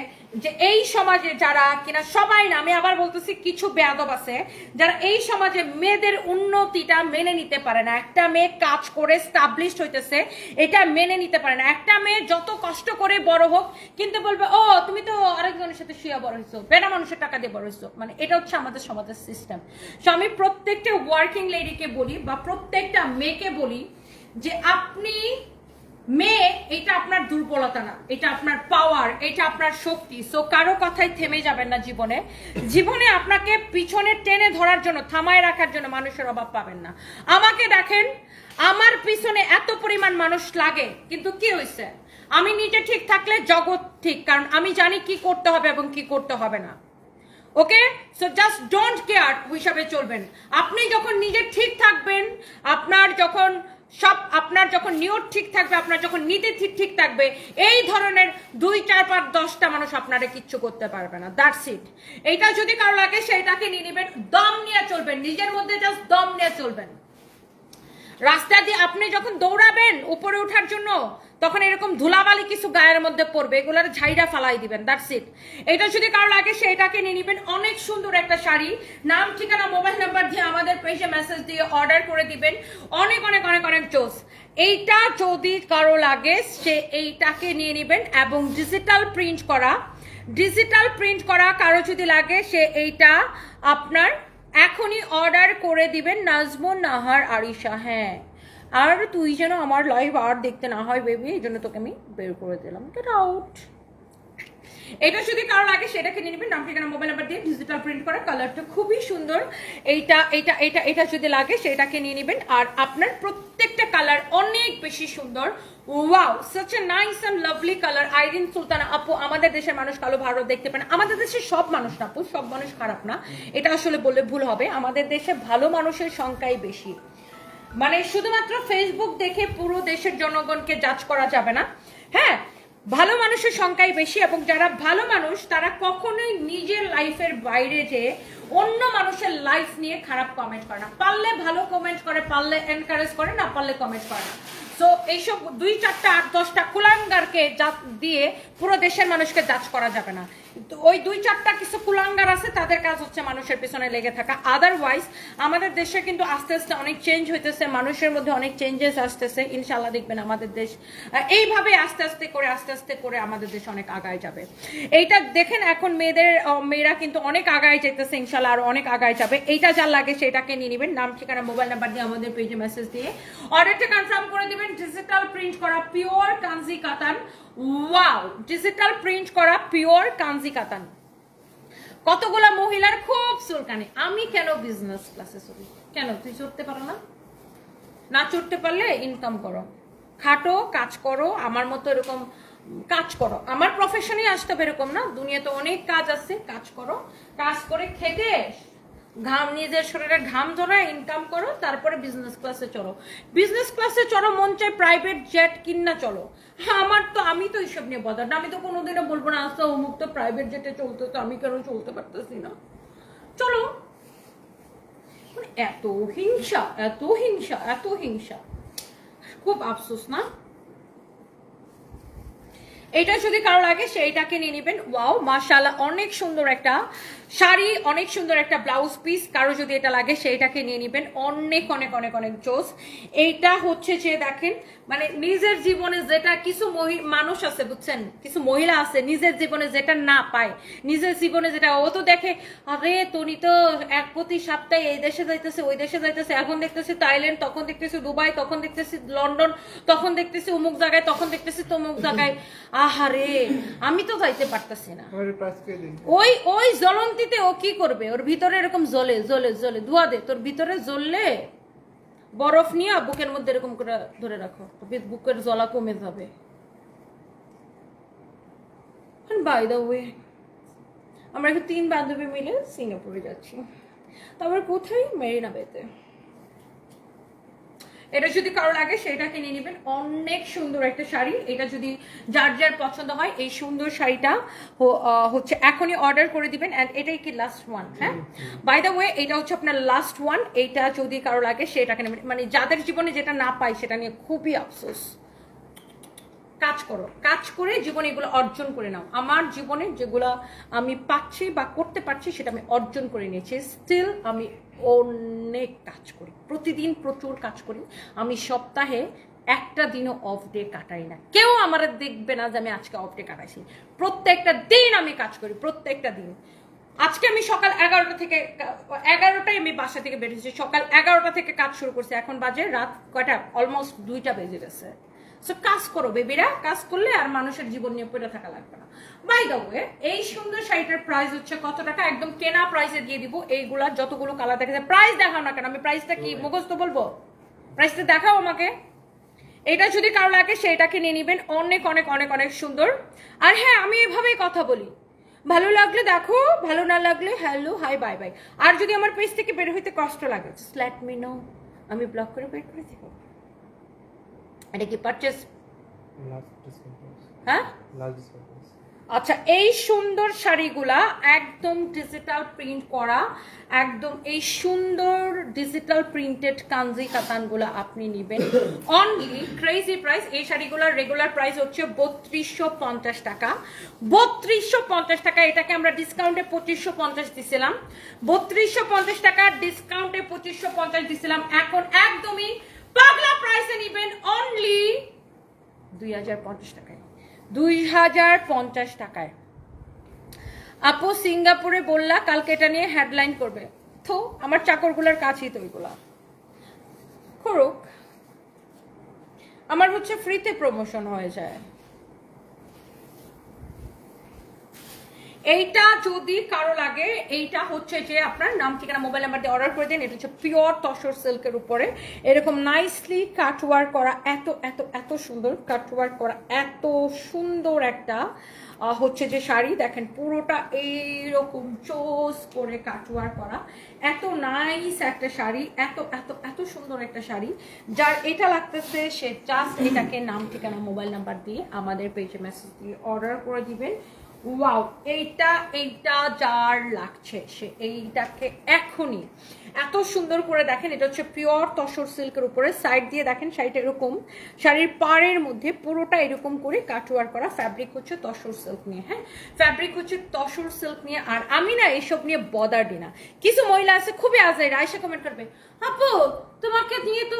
যে এই সমাজে যারা কিনা, সবাই না আমি আবার বলতেছি, কিছু বেয়াদব আছে যারা এই সমাজে মেয়েদের উন্নতিটা মেনে নিতে পারে না। একটা মেয়ে কাজ করে স্টাবলিশড হইতেছে, এটা মেনে নিতে পারে না। একটা মেয়ে যত কষ্ট করে বড় হোক কিন্তু বলবে ও তুমি তো আরেকজনের সাথে শুয়ে বড় হইছো, বেটা মানুষের টাকা দিয়ে বড় হইছো, মানে এটা হচ্ছে আমাদের সমাজের সিস্টেম। সো আমি প্রত্যেকটা ওয়ার্কিং লেডিকে বলি বা প্রত্যেকটা মেয়েকে বলি যে আপনি মেয়ে, এটা আপনার দুর্বলতা না, এটা আপনার পাওয়ার, এটা আপনার শক্তি। সো কারো কথায় থেমে যাবেন না জীবনে। জীবনে আপনাকে পিছনে টেনে ধরার জন্য, থামায় রাখার জন্য মানুষের অভাব পাবেন না। আমাকে দেখেন, আমার পিছনে এত পরিমাণ মানুষ লাগে, কিন্তু কি হয়েছে, আমি নিজে ঠিক থাকলে জগৎ ঠিক, কারণ আমি জানি কি করতে হবে এবং কি করতে হবে না। ওকে, সো জাস্ট ডোন্ট কেয়ার হিসাবে চলবেন। আপনি যখন নিজে ঠিক থাকবেন, আপনার যখন নিয়ত ঠিক থাকবে, আপনার যখন নীতি ঠিক থাকবে, এই ধরনের 2, 4, 5, 10টা মানুষ আপনারা কিচ্ছু করতে পারবে না। That's it. এইটা যদি কারো লাগে সেইটাকে নিয়ে নেবেন, দম নিয়ে চলবেন, নিজের মধ্যে জাস্ট দম নিয়ে চলবেন। রাস্তা দিয়ে আপনি যখন দৌড়াবেন উপরে ওঠার জন্য, তখন এরকম ধুলাবালি কিছু গায়ের মধ্যে পড়বে, এগুলোর ঝাইরা ফালাই দিবেন। That's it. এটা যদি কারো লাগে সেইটাকে নিয়ে নেবেন। অনেক সুন্দর একটা শাড়ি, নাম ঠিকানা মোবাইল নাম্বার দিয়ে আমাদের পেজে মেসেজ দিয়ে অর্ডার করে দিবেন। অনেক অনেক অনেক অনেক জোস। এইটা যদি কারো লাগে সে এইটাকে নিয়ে নেবেন, এবং ডিজিটাল প্রিন্ট করা কারো যদি লাগে সে এইটা আপনার এখনই অর্ডার করে দিবেন। নাজমুন নাহার আরিশা, হ্যাঁ, আর তুই যেন আমার লাইভ আর দেখতে না হয় বেবি, এই জন্য তোকে আমি বের করে দিলাম। Get out. এটা যদি কারো লাগে সেটাকে নিয়ে নেবেন, নাম ঠিকানা মোবাইল নাম্বার দিয়ে ডিজিটাল প্রিন্ট করা, কালারটা খুবই সুন্দর। এটা যদি লাগে সেটাকে নিয়ে নেবেন। আর আপনার প্রত্যেকটা কালার অনেক বেশি সুন্দর। Wow, such a nice and lovely color. Irin Sultana আপু, আমাদের দেশের মানুষ কালো ভালো দেখতে পারে না। আমাদের দেশের সব মানুষ না আপু, সব মানুষ খারাপ না, এটা আসলে বললে ভুল হবে। আমাদের দেশে ভালো মানুষের সংখ্যাই বেশি। মানে শুধুমাত্র ফেসবুক দেখে পুরো দেশের জনগণকে জাজ করা যাবে না। হ্যাঁ, ভালো মানুষের সংখ্যাই বেশি, এবং যারা ভালো মানুষ তারা কখনোই নিজের লাইফের বাইরে যে অন্য মানুষের লাইফ নিয়ে খারাপ কমেন্ট করে না। পারলে ভালো কমেন্ট করে, পারলে এনকারেজ করে, না পারলে কমেন্ট করে না। সো এইসব 2, 4, 8, 10টা কুলাঙ্গারকে দিয়ে পুরো দেশের মানুষকে জাজ করা যাবে না। ওই 2-4টা কিছু কুলাঙ্গার আছে, তাদের কাজ হচ্ছে মানুষের পিছনে লেগে থাকা। আদারওয়াইজ আমাদের দেশে কিন্তু আস্তে আস্তে অনেক চেঞ্জ হইতেছে, মানুষের মধ্যে অনেক চেঞ্জেস আসতেছে। ইনশাল্লাহ দেখবেন আমাদের দেশ এইভাবে আস্তে আস্তে করে আমাদের দেশ অনেক আগায় যাবে। এইটা দেখেন এখন মেয়েরা কিন্তু অনেক আগায় যেতেছে, ইনশাল্লাহ আর অনেক আগায় যাবে। এইটা যা লাগে সেটাকে নিয়ে নেবেন, নাম ঠিকানা মোবাইল নাম্বার দিয়ে আমাদের পেজে মেসেজ দিয়ে অর্ডারটা কনফার্ম করে দিবেন। ডিজিটাল প্রিন্ট করা পিওর কাঞ্জি কাতান, ওয়াও, ডিজিটাল প্রিন্ট করা পিওর কাঞ্জি কাতান। কতগুলা মহিলার খুব চুলকানি, আমি কেন বিজনেস ক্লাসে চলি? কেন তুই চড়তে পারো না? না চড়তে পারলে ইনকাম করো, খাটো, কাজ করো, আমার মতো এরকম কাজ করো। আমার প্রফেশনই আসতে হবে এরকম না, দুনিয়াতে অনেক কাজ আছে, কাজ করো, কাজ করে খেটে ঘাম, নিজের শরীরে ঘাম ঝরায় ইনকাম করো, তারপরে বিজনেস ক্লাসে চলো। বিজনেস ক্লাসে চলো, মন চাই প্রাইভেট জেট কিনা চলো। হ্যাঁ, আমি তো এইসব নিয়ে বদার না, আমি তো কোনোদিনও বলবো না আচ্ছা অমুক তো প্রাইভেট জেটে চলতে, তো আমি কেন চলতে পারতেছি না? চলো। এত হিংসা, এত হিংসা, এত হিংসা, খুব আফসোস না? এটা যদি কারো লাগে সেইটাকে নিয়ে নেবেন। ওয়াও, মাশাআল্লাহ, অনেক সুন্দর একটা শাড়ি, অনেক সুন্দর একটা ব্লাউজ পিস। কারো যদি এটা লাগে সেইটাকে নিয়ে নেবেন, অনেক অনেক অনেক অনেক জোস। এইটা হচ্ছে যে দেখেন, মানে নিজের জীবনে যেটা কিছু মানুষ আছে বুঝছেন, কিছু মহিলা আছে নিজের জীবনে যেটা না পায়, নিজের জীবনে যেটা ও তো দেখে, আরে তুমি তো এক প্রতি সপ্তাহে এই দেশে যাইতেছে, ওই দেশে যাইতেছে, এখন দেখতেছি থাইল্যান্ড, তখন দেখতেছি দুবাই, তখন দেখতেছি লন্ডন, তখন দেখতেছি অমুক জায়গায়, তখন দেখতেছি তমুক জায়গায়। আহারে, আমি তো যাইতে পারতেছি না। ওই জ্বলন্তিতে ও কি করবে? ওর ভিতরে এরকম জ্বলে জ্বলে জ্বলে, ধোয়া দে, তোর ভিতরে জ্বললে বরফ নিয়ে বুকের মধ্যে এরকম করে ধরে রাখো, বুকের জ্বলা কমে যাবে। বাই দ্য ওয়ে, আমরা এখন 3 বান্ধবী মিলে সিঙ্গাপুরে যাচ্ছি, তারপর কোথায়? মেরিনা বেতে। এটা যদি কারো লাগে সেটাকে নিয়ে নেবেন, অনেক সুন্দর একটা শাড়ি। এটা যদি যার যার পছন্দ হয়, এই সুন্দর শাড়িটা হচ্ছে এখনই অর্ডার করে দিবেন। এন্ড এটাই কি লাস্ট ওয়ান? হ্যাঁ, বাই দ্য ওয়ে এটা হচ্ছে আপনার লাস্ট ওয়ান। এইটা যদি কারো লাগে সেটাকে নেবেন। মানে যাদের জীবনে যেটা না পায় সেটা নিয়ে খুবই আফসোস। কাজ করো, কাজ করে জীবনে এগুলো অর্জন করে নাও। আমার জীবনে যেগুলো আমি পাচ্ছি বা করতে পারছি সেটা আমি অর্জন করে নিয়েছি। স্টিল আমি অনেক কাজ করি, প্রতিদিন প্রচুর কাজ করি। আমি সপ্তাহে একটা দিনও অফ ডে কাটাই না। কেউ আমার দেখবে না যে আমি আজকে অফ ডে কাটাইছি। প্রত্যেকটা দিন আমি কাজ করি, প্রত্যেকটা দিন। আজকে আমি সকাল 11টায় আমি বাসা থেকে বেরিয়েছি, সকাল 11টা থেকে কাজ শুরু করছি, এখন বাজে রাত কয়টা? অলমোস্ট 2টা বেজে গেছে। সো কাজ করো বেবিরা, কাজ করলে আর মানুষের জীবন নিয়ে পড়ে থাকা লাগবে না। বাই দ্য ওয়ে, এই সুন্দর শাড়িটার প্রাইস হচ্ছে কত টাকা? একদম কেনা প্রাইসে দিয়ে দিব। এইগুলা যতগুলো কালার দেখা যায়, প্রাইস দেখাও না কেন? আমি প্রাইসটা কি মুখস্থ বলবো? প্রাইসটা দেখাও আমাকে। এটা যদি কারো লাগে সেটাকে নিয়ে নেবেন, অনেক অনেক অনেক অনেক সুন্দর। আর হ্যাঁ, আমি এভাবেই কথা বলি, ভালো লাগলে দেখো, ভালো না লাগলে হ্যালো হাই বাই বাই। আর যদি আমার পেজ থেকে বের হইতে কষ্ট লাগে, জাস্ট লেট মি নো, আমি ব্লক করে বের করে দেবো। এটা কি পারচেজ? হ্যাঁ, আচ্ছা, এই সুন্দর শাড়িগুলা একদম ডিজিটাল প্রিন্ট করা, একদম এই সুন্দর ডিজিটাল প্রিন্টেড কাঞ্জি কাতানগুলা আপনি নেবেন অনলি ক্রেজি প্রাইস। এই শাড়িগুলোর রেগুলার প্রাইস হচ্ছে 3250 টাকা। 3250 টাকা। এটাকে আমরা ডিসকাউন্টে 2550 দিছিলাম। 3250 টাকা ডিসকাউন্টে 2550 দিছিলাম। এখন একদমই পাগলা প্রাইসে নেবেন অনলি 2050 টাকায়। 2050 টাকায়। আপু সিঙ্গাপুরে বললা কালকে এটা নিয়ে হেডলাইন করবে, তো আমার চাকরগুলার কাছেই তো ওইগুলা করুক, আমার হচ্ছে ফ্রিতে প্রমোশন হয়ে যায়। এইটা যদি কারো লাগে, এইটা হচ্ছে যে আপনার নাম ঠিকানা মোবাইল নাম্বার দিয়ে অর্ডার করে দিন। এটা হচ্ছে পিওর তসর সিল্কের উপরে এরকম নাইসলি কাটওয়ার্ক করা, এত এত এত সুন্দর কাটওয়ার্ক করা, এত সুন্দর একটা হচ্ছে যে শাড়ি। দেখেন পুরোটা এইরকম চোস করে কাটওয়ার্ক করা, এত নাইস একটা শাড়ি, এত এত এত সুন্দর একটা শাড়ি। যার এটা লাগতেছে সে জাস্ট এটাকে নাম ঠিকানা মোবাইল নাম্বার দিয়ে আমাদের পেজে মেসেজ দিয়ে অর্ডার করে দিবেন। ওয়াও, এইটা যার লাগছে সে এইটাকে এখনই এত সুন্দর করে দেখেন। এটা হচ্ছে পিওর তসর সিল্কের উপরে, সাইড দিয়ে দেখেন শাড়িটা এরকম, শাড়ির পাড়ের মধ্যে পুরোটা এরকম করে কাটওয়ার করা, ফ্যাব্রিক হচ্ছে তসর সিল্ক নিয়ে। হ্যাঁ, ফ্যাব্রিক হচ্ছে তসর সিল্ক নিয়ে। আর আমি না এসব নিয়ে বদার দিই না। কিছু মহিলা আছে খুবই আজাইর, আয়সা কমেন্ট করবে, আপু তোমাকে নিয়ে তো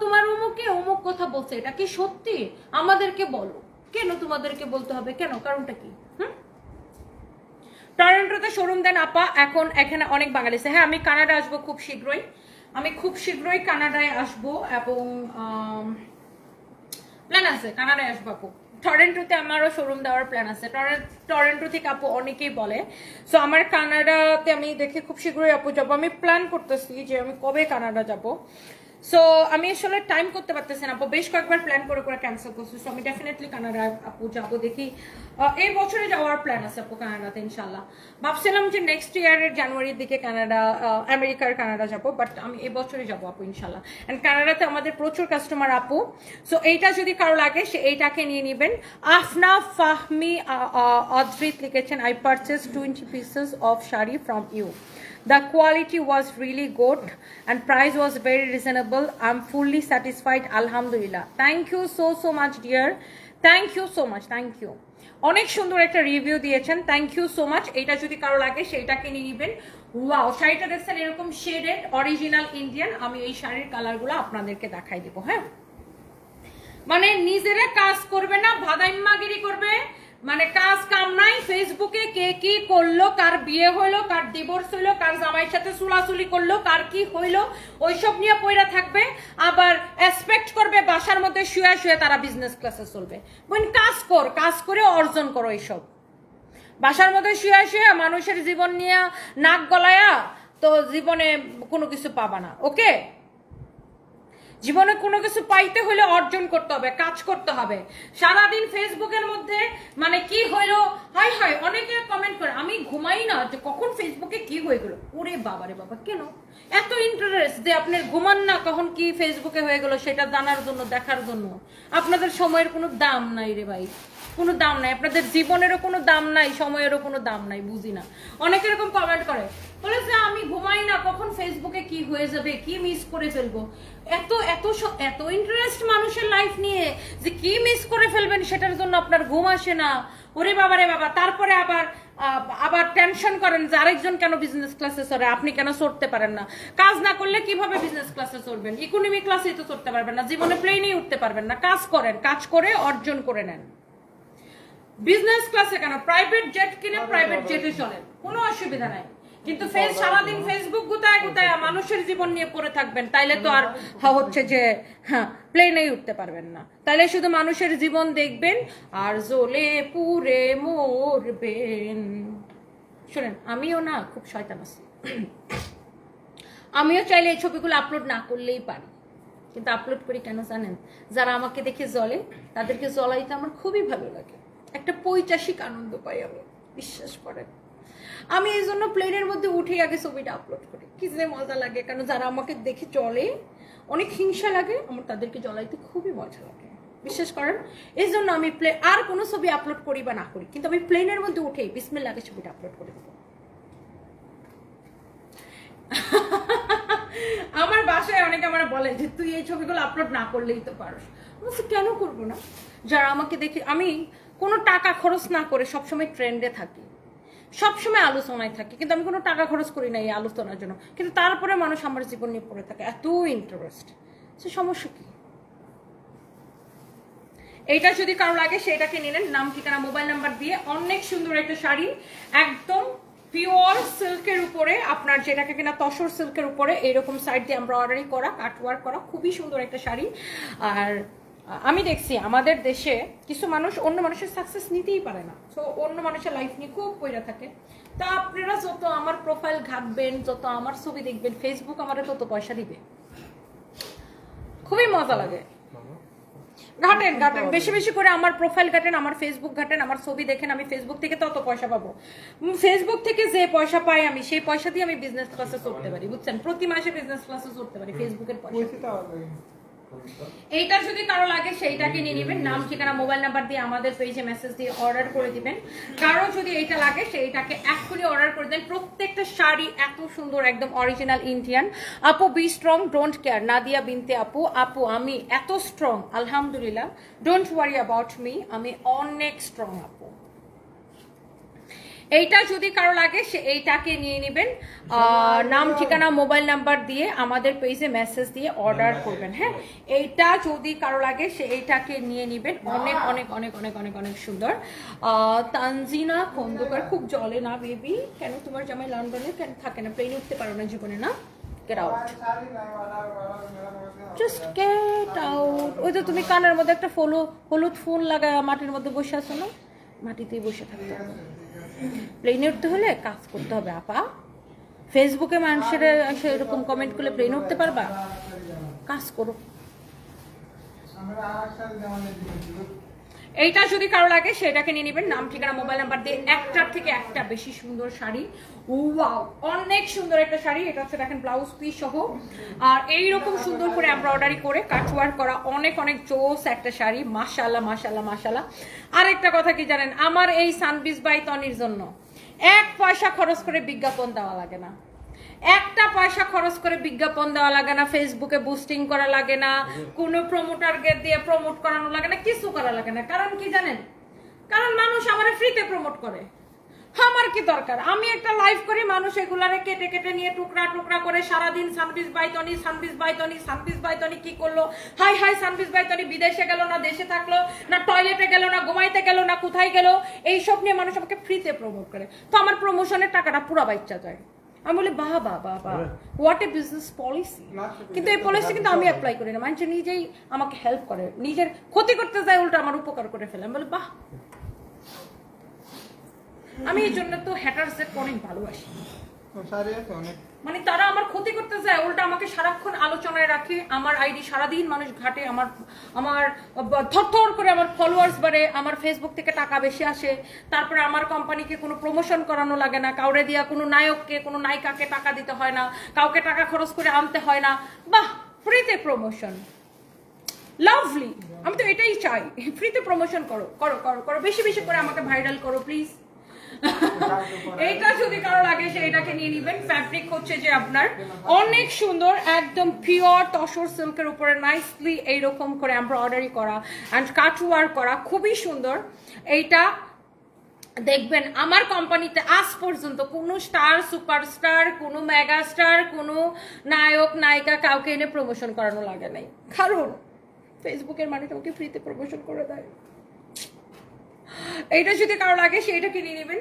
তোমার অমুকে অমুক কথা বলছে, এটা কি সত্যি? আমাদেরকে বলো। কেন তোমাদেরকে বলতে হবে? কেন? কারণটা কি? টরন্টোতে শোরুম দেন আপা, এখন এখানে অনেক বাঙালি আছে। হ্যাঁ, আমি কানাডা আসবো খুব শীঘ্রই, আমি খুব শীঘ্রই কানাডায় আসবো এবং প্ল্যান আছে কানাডায় আসবো আপু। টরন্টোতে আমারও শোরুম দেওয়ার প্ল্যান আছে। টরন্টো থেকে আপু অনেকেই বলে, সো আমার কানাডাতে আমি দেখি খুব শীঘ্রই আপু যাবো। আমি প্ল্যান করতেছি যে আমি কবে কানাডা যাব। সো আমি আসলে টাইম করতে পারতেছি না আপু, বেশ কয়েকবার প্ল্যান করে করে ক্যান্সেল করছি। সো আমি ডেফিনেটলি কানাডা আপু যাবো, দেখি এই বছরে যাওয়ার প্ল্যান আছে আপু কানাডাতে ইনশাল্লাহ। ভাবছিলাম যে নেক্সট ইয়ারের জানুয়ারির দিকে কানাডা, আমেরিকার কানাডা যাবো, বাট আমি এই বছরে যাবো আপু ইনশাল্লাহ। অ্যান্ড কানাডাতে আমাদের প্রচুর কাস্টমার আপু। সো এইটা যদি কারো লাগে সে এইটাকে নিয়ে নেবেন। আফনা ফাহমি অদ্রিত লিখেছেন, I purchase 20 pieces of sari from you. The quality was really good and price was very reasonable. I'm fully satisfied, alhamdulillah. Thank you so much dear, thank you so much, thank you. অনেক সুন্দর একটা রিভিউ দিয়েছেন, থ্যাংক ইউ সো মাচ। এটা যদি কারো লাগে সেইটাকে নিয়ে নেবেন। ওয়াও, শাড়িটা দেখছেন এরকম শেডেড, অরিজিনাল ইন্ডিয়ান। আমি এই শাড়ির কালারগুলো আপনাদেরকে দেখাই দেবো। হ্যাঁ, মানে নিজেরা কাজ করবে না, ভাদাইম্মাগিরি করবে, মানে কাজ কাম নাই। ফেসবুকে কে কি করলো, কার বিয়ে হইলো, কার ডিভোর্স হইলো, কার জামাইয়ের সাথে চুলাচুলি করলো, কার কি হইলো, ওইসব নিয়ে পয়রা থাকবে। আবার এক্সপেক্ট করবে বাসার মধ্যে শুয়ে শুয়ে তারা বিজনেস ক্লাসে চলবে। বোন কাজ কর, কাজ করে অর্জন করো। এইসব বাসার মধ্যে শুয়ে শুয়ে মানুষের জীবন নিয়ে নাক গলায়া তো জীবনে কোনো কিছু পাবা না। ওকে, জীবনে কোনো কিছু পাইতে হলে অর্জন করতে হবে, কাজ করতে হবে। সারাদিন ফেসবুকের মধ্যে মানে কি হইলো, হাই হাই, অনেকে কমেন্ট করে আমি ঘুমাই না যে কখন ফেসবুকে কি হয়ে গেল। ওরে বাবা রে বাবা, কেন এত ইন্টারেস্ট যে আপনার ঘুমান না কখন কি ফেসবুকে হয়ে গেল সেটা জানার জন্য, দেখার জন্য? আপনাদের সময়ের কোনো দাম নাই রে ভাই, কোনো দাম নাই। আপনাদের জীবনেরও কোনো দাম নাই, সময়েরও কোনো দাম নাই, বুঝি না। অনেকে এরকম কমেন্ট করে, বলে যে আমি ঘুমাই না কখন ফেসবুকে কি হয়ে যাবে, কি মিস করে ফেলবো। এত এত এত ইন্টারেস্ট মানুষের লাইফ নিয়ে যে কি মিস করে ফেলবেন সেটার জন্য আপনার ঘুম আসে না। ওরে বাবা রে বাবা, তারপরে আবার টেনশন করেন যে আরেকজন কেন বিজনেস ক্লাসে চড়ে, আপনি কেন চড়তে পারেন না? কাজ না করলে কিভাবে বিজনেস ক্লাসে চড়বেন? ইকোনমি ক্লাসেই তো চড়তে পারবেন না, জীবনে প্লেনেই উঠতে পারবেন না। কাজ করেন, কাজ করে অর্জন করে নেন। বিজনেস ক্লাসে কেন, প্রাইভেট জেট কিনে প্রাইভেট জেটে চলেন, কোনো অসুবিধা নাই। কিন্তু সারাদিন ফেসবুক গুতায় গুতায় মানুষের জীবন নিয়ে পড়ে থাকবেন, তাইলে তো আর হচ্ছে যে হ্যাঁ প্লেনেই উঠতে পারবেন না। তাইলে শুধু মানুষের জীবন দেখবেন আর জ্বলে পুড়ে মরবেন। শুনেন, আমিও না খুব শয়তান আছি, আমিও চাইলে এই ছবিগুলো আপলোড না করলেই পারি, কিন্তু আপলোড করি কেন জানেন? যারা আমাকে দেখে জ্বলে তাদেরকে জ্বলাইতে আমার খুবই ভালো লাগে, একটা পৈশাসিক আনন্দ পাই আমি, বিশ্বাস করেন। আমি এই জন্য প্লেনের মধ্যে উঠে আগে ছবিটা আপলোড করি, কি যে মজা লাগে। কারণ যারা আমাকে দেখে চলে অনেক হিংসা লাগে, আমার তাদেরকে জ্বলাইতে খুবই মজা লাগে, বিশ্বাস করেন। এই জন্য আমি আর কোনো ছবি আপলোড করি বা না করি, কিন্তু আমি প্লেনের মধ্যে উঠে বিসমিল্লাহ আগে ছবিটা আপলোড করে দেবো। আমার বাসায় অনেকে আমার বলে যে তুই এই ছবিগুলো আপলোড না করলেই তো পারস। কেন করবো না? যারা আমাকে দেখে, আমি কোনো টাকা খরচ না করে সবসময় ট্রেন্ডে থাকি, সবসময় আলোচনায় থাকি, কিন্তু আমি কোনো টাকা খরচ করি না এই আলোচনার জন্য, কিন্তু তারপরে মানুষ আমার জীবন নিয়ে পড়ে থাকে, এত ইন্টারেস্ট। সে সমস্যা কি? এইটা যদি কারো লাগে সেটাকে নিলেন, নাম ঠিকানা মোবাইল নাম্বার দিয়ে। অনেক সুন্দর একটা শাড়ি, একদম পিওর সিল্কের উপরে, আপনার যেটাকে কিনা তসর সিল্কের উপরে এরকম সাইড দিয়ে এমব্রয়ডারি করা, কাটওয়ার্ক করা, খুবই সুন্দর একটা শাড়ি। আর আমি দেখছি আমাদের দেশে কিছু মানুষ অন্য মানুষের সাকসেস নিতেই পারে না, তো অন্য মানুষের লাইফ নিয়ে খুব পয়রা থাকে। তা আপনারা যত আমার প্রোফাইল ঘাটবেন, যত আমার ছবি দেখবেন, ফেসবুক আমাদের তত পয়সা দিবে। খুবই মজা লাগে। ঘাটেন ঘাটেন, বেশি বেশি করে আমার প্রোফাইল ঘাটেন, আমার ফেসবুক ঘাটেন, আমার ছবি দেখেন, আমি ফেসবুক থেকে তত পয়সা পাবো। ফেসবুক থেকে যে পয়সা পাই আমি, সেই পয়সা দিয়ে আমি বিজনেস ক্লাসে চড়তে পারি, বুঝছেন? প্রতি মাসে বিজনেস ক্লাসে চড়তে পারি ফেসবুকের পয়সা। এইটা যদি কারো লাগে সেইটাকে নিয়ে নেবেন, নাম ঠিকানা মোবাইল নাম্বার দিয়ে আমাদের পেজে মেসেজ দিয়ে অর্ডার করে দিবেন। কারো যদি এইটা লাগে সেইটাকে এক্ষুনি অর্ডার করে দেন। প্রত্যেকটা শাড়ি এত সুন্দর, একদম অরিজিনাল ইন্ডিয়ান। আপু be strong, don't care. Nadia বিনতে আপু, আপু আমি এত স্ট্রং আলহামদুলিল্লাহ, ডোন্ট ওয়ারি অ্যাবাউট মি, আমি অনেক স্ট্রং আপু। এইটা যদি কারো লাগে সে এইটাকে নিয়ে নেবেন, নাম ঠিকানা মোবাইল নাম্বার দিয়ে আমাদের পেজে মেসেজ দিয়ে অর্ডার করবেন। হ্যাঁ, এইটা যদি কারো লাগে সে এইটাকে নিয়ে নেবেন। অনেক অনেক অনেক অনেক অনেক অনেক সুন্দর। তানজিনা খন্দকার, খুব জলে না বেবি, কেন তোমার জামাই লন্ডনে কেন থাকে না? প্লেনে উঠতে পারো না জীবনে না? Get out. Just get out. ওই তো তুমি কানের মধ্যে একটা হলুদ ফুল লাগায় মাটির মধ্যে বসে আছো না? মাটিতেই বসে থাকতে হবে। প্লেনে উঠতে হলে কাজ করতে হবে আপা। ফেসবুকে মানুষের এরকম কমেন্ট করলে প্লেনে উঠতে পারবা? কাজ করো। এইটা যদি কারো লাগে সেটাকে নিয়ে নেবেন, নাম ঠিকানা মোবাইল নাম্বার দিয়ে। একটার থেকে একটা বেশি সুন্দর শাড়ি। ওয়াও, অনেক সুন্দর একটা শাড়ি। এটা হচ্ছে দেখেন ব্লাউজ পিস সহ, আর এইরকম সুন্দর করে এমব্রয়ডারি করে কাটওয়ার্ক করা অনেক অনেক জোস একটা শাড়ি। মাশাআল্লাহ মাশাআল্লাহ মাশাআল্লাহ। আরেকটা কথা কি জানেন, আমার এই সানবিজ বাই তনির জন্য 1 পয়সা খরচ করে বিজ্ঞাপন দেওয়া লাগে না। 1টা পয়সা খরচ করে বিজ্ঞাপন দেওয়া লাগে না, ফেসবুকে বুস্টিং করা লাগে না, কোনো প্রমোটারকে দিয়ে প্রমোট করানো লাগে না, কিছু করা লাগে না। কারণ কি জানেন, কারণ মানুষ আমার ফ্রিতে প্রমোট করে। আমার কি দরকার? আমি একটা লাইভ করি, মানুষ এগুলারে কেটে কেটে নিয়ে টুকরা টুকরা করে সারাদিন সানবিজ বাইতনি সানবিজ বাইতনি সানবিজ বাইতনি কি করলো, হাই হাই সানবিজ বাইতনি বিদেশে গেল না দেশে থাকলো না, টয়লেটে গেল না, ঘুমাইতে গেল না, কোথায় গেল, এইসব নিয়ে মানুষ আমাকে ফ্রিতে প্রমোট করে। তো আমার প্রমোশনের টাকাটা পুরো বাচ্চা যায়। আমি বলি বাহ বাহ বাহ বাহ, হোয়াট এ বিজনেস পলিসি। কিন্তু এই পলিসি কিন্তু আমি অ্যাপ্লাই করি না, মানুষ নিজেই আমাকে হেল্প করে, নিজের ক্ষতি করতে যায় উল্টো আমার উপকার করে ফেলে। আমি বলি বাহ। আমি এই জন্য তো হ্যাটার্সদের অনেক ভালোবাসি, মানে তারা আমার ক্ষতি করতে যায় উল্টা আমাকে সারাক্ষণ আলোচনায় রাখে। আমার আইডি সারাদিন মানুষ ঘাটে, আমার থরথর করে আমার ফলোয়ার্স বাড়ে, আমার ফেসবুক থেকে টাকা বেশি আসে। তারপরে আমার কোম্পানিকে কোনো প্রমোশন করানো লাগে না, কাউরে দিয়া কোনো নায়ককে কোনো নায়িকাকে টাকা দিতে হয় না, কাউকে টাকা খরচ করে আনতে হয় না। বাহ, ফ্রিতে প্রমোশন, লাভলি। আমি তো এটাই চাই, ফ্রিতে প্রমোশন করো করো করো করো, বেশি বেশি করে আমাকে ভাইরাল করো প্লিজ। এইটা যদি কারো লাগে সেইটাকে নিয়ে নিবেন। ফ্যাব্রিক হচ্ছে যে আপনার অনেক সুন্দর, একদম পিওর তসর সিল্কের উপরে নাইসলি এইরকম করে এমব্রয়ডারি করা এন্ড কাটওয়ার্ক করা, খুবই সুন্দর। এইটা দেখবেন আমার কোম্পানিতে আজ পর্যন্ত কোনো স্টার সুপারস্টার, কোনো মেগা স্টার, কোনো নায়ক নায়িকা কাউকে এনে প্রমোশন করানো লাগে নাই, কারণ ফেসবুকের মানুষ আমাকে ফ্রিতে প্রমোশন করে দেয়। এইটা যদি কারো লাগে সেইটাকে নিয়ে নেবেন।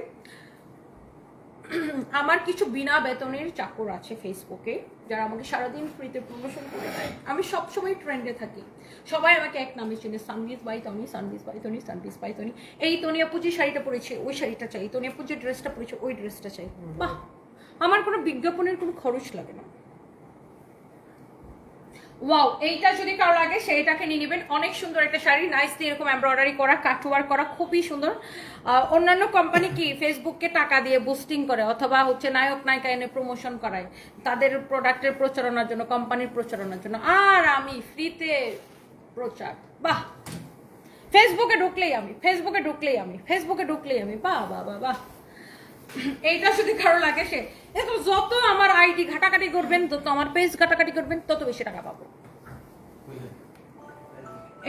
আমার কিছু বিনা বেতনের চাকর আছে ফেসবুকে যারা আমাকে সারাদিন ফ্রিতে প্রমোশন করে দেয়। আমি সবসময় ট্রেন্ডে থাকি, সবাই আমাকে এক নামে চেনে, সানবিজ by Toni, সানবিজ by Toni, সানবিজ by Toni. এই তনিয়া পুজি শাড়িটা পরেছে ওই শাড়িটা চাই, তনিয়া পুজি ড্রেসটা পরেছে ওই ড্রেসটা চাই। বাহ, আমার কোনো বিজ্ঞাপনের কোনো খরচ লাগে না। ওয়াও, এইটা যদি কারো লাগে সেইটাকে নিয়ে নেবেন। অনেক সুন্দর একটা শাড়ি, নাইসলি এরকম এমব্রয়ডারি করা, কাটওয়ার্ক করা, খুবই সুন্দর। অন্যান্য কোম্পানি কি ফেসবুককে টাকা দিয়ে বুস্টিং করে অথবা হচ্ছে নায়ক নায়িকা এনে প্রমোশন করায় তাদের প্রোডাক্টের প্রচারণার জন্য, কোম্পানির প্রচারণার জন্য, আর আমি ফ্রিতে প্রচার। বাহ, ফেসবুকে ঢুকলেই আমি, ফেসবুকে ঢুকলেই আমি, ফেসবুকে ঢুকলেই আমি, বাহ বাহ বাহ বাহ। এইটা যদি কারো লাগে সে যত আমার আইডি ঘাটাঘাটি করবেন, তত আমার পেজ ঘাটাঘাটি করবেন, তত বেশি টাকা পাবো।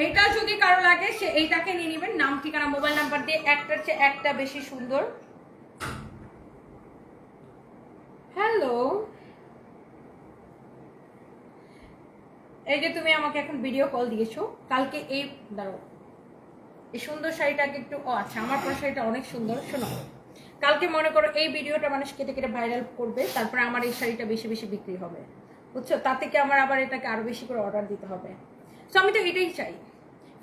এইটা যদি কারো লাগে সে এইটাকে নিয়ে নেবেন, নাম ঠিকানা মোবাইল নাম্বার দিয়ে। একটার চেয়ে একটা বেশি সুন্দর। হ্যালো, এই যে তুমি আমাকে এখন ভিডিও কল দিয়েছো, কালকে এই দাঁড়ো এই সুন্দর শাড়িটাকে একটু, ও আচ্ছা আমার পর শাড়িটা অনেক সুন্দর। শোনো, কালকে মনে করো এই ভিডিওটা মানুষ কেটে কেটে ভাইরাল করবে, তারপরে আমার এই শাড়িটা বেশি বেশি বিক্রি হবে, বুঝছো? তাতে কি আমার আবার এটাকে আরো বেশি করে অর্ডার দিতে হবে। সো আমি তো এটাই চাই,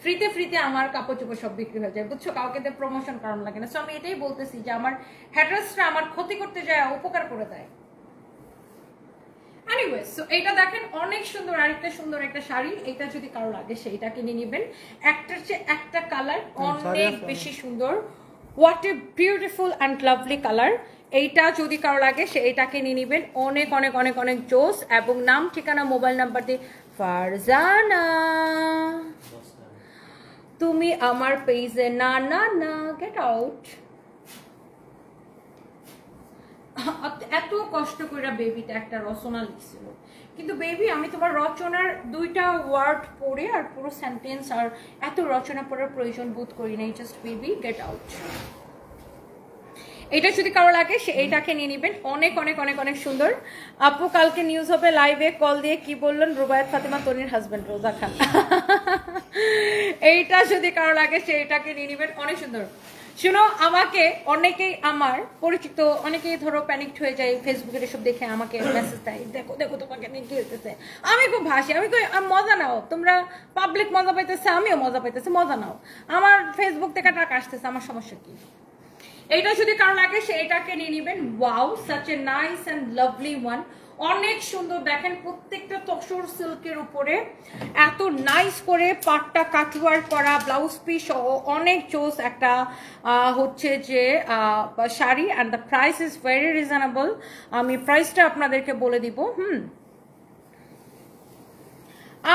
ফ্রিতে ফ্রিতে আমার কাপড় চোপড় সব বিক্রি হয়ে যায়, বুঝছো? কাউকে তো প্রমোশন করানো লাগে না। সো আমি এটাই বলতেছি যে আমার হ্যাটার্সরা আমার ক্ষতি করতে যায়, উপকার করে দেয়। এনিওয়েজ, সো এইটা দেখেন অনেক সুন্দর, আরেকটা সুন্দর একটা শাড়ি। এটা যদি কারো লাগে সেইটাকে নিয়ে নেবেন। একটার চেয়ে একটা কালার অনেক বেশি সুন্দর। What a beautiful and lovely colour. এইটা যদি কারো লাগে সে এইটাকে নিয়ে নেবেন, অনেক অনেক অনেক অনেক জোস, এবং নাম ঠিকানা মোবাইল নাম্বার দিয়ে ফারজানা তুমি আমার পেজে না না না গেট আউট। এত কষ্ট করে বেবিটা একটা রচনা লিখছিল, কিন্তু বেবি আমি তোমার রচনার 2টা ওয়ার্ড পড়ে আর পুরো সেন্টেন্স আর এত রচনা পড়ার প্রয়োজন বোধ করি নাই। Just baby get out. এটা যদি কারো লাগে সে এইটাকে নিয়ে নেবেন, অনেক অনেক অনেক অনেক সুন্দর। আপু কালকে নিউজ হবে লাইভে কল দিয়ে কি বললেন? রুবায়াত ফাতেমা তনির হাজবেন্ড রোজা খান। এইটা যদি কারো লাগে সে এটাকে নিয়ে নেবেন, অনেক সুন্দর। শুনো, আমাকে অনেকেই আমার পরিচিত অনেকেই ধরো প্যানিকড হয়ে যায়, ফেসবুকের এসব দেখে আমাকে মেসেজ দেয়, দেখো দেখো তোমাকে নিয়ে কি হইতেছে। আমি খুব হাসি, আমি কই মজা নাও, তোমরা পাবলিক মজা পাইতেছে, আমিও মজা পাইতেছি, মজা নাও। আমার ফেসবুক থেকে টাকা আসতেছে, আমার সমস্যা কি? এইটা যদি কারো লাগে সে এটাকে নিয়ে নেবেন। Wow, such a nice and lovely one, অনেক সুন্দর। দেখেন প্রত্যেকটা তসর সিল্কের উপরে এত নাইস করে পাটটা কাটওয়ার করা, ব্লাউজ পিস সহ অনেক জোস একটা হচ্ছে যে sari. And the price is very reasonable. আমি প্রাইসটা আপনাদেরকে বলে দিব।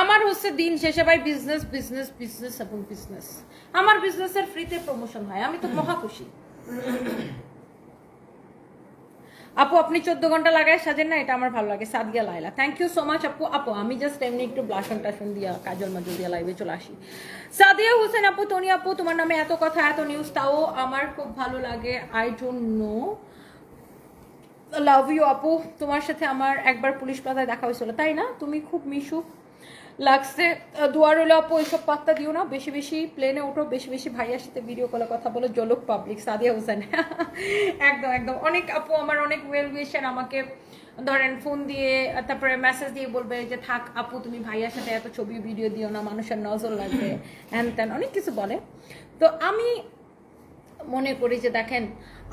আমার হচ্ছে দিন শেষে ভাই বিজনেস বিজনেস বিজনেস এবং বিজনেস। আমার বিজনেসের ফ্রিতে প্রমোশন হয়, আমি তো মহা খুশি। আপু আপনি 14 ঘন্টা লাগায় সাজেন না, এটা আমার ভালো লাগে। সাদিয়া লাইলা, থ্যাংক ইউ সো মাচ আপু। আপু আমি জাস্ট এমনি একটু ব্লাশন টাশন দিয়া কাজল মাজল দিয়া লাইভে চলে আসি। সাদিয়া হোসেন আপু, তনি আপু, তোমার নামে এত কথা এত নিউজ, তাও আমার খুব ভালো লাগে। I don't know, love you আপু। তোমার সাথে আমার একবার পুলিশ প্লাজায় দেখা হয়েছিল, তাই না? তুমি খুব মিশুক লাগছে। দোয়া রইল আপু, এইসব পাত্তা দিও না, বেশি বেশি প্লেনে ওঠো, বেশি বেশি ভাইয়ার সাথে ভিডিও কলে কথা বলো, জলক পাবলিক। সাদিয়া হোসেন একদম একদম। অনেক আপু আমার অনেক ওয়েল উইশার আমাকে ধরেন ফোন দিয়ে তারপরে মেসেজ দিয়ে বলবে যে থাক আপু তুমি ভাইয়ার সাথে এত ছবি ভিডিও দিও না, মানুষের নজর লাগবে, হ্যান ত্যান অনেক কিছু বলে। তো আমি মনে করি যে দেখেন,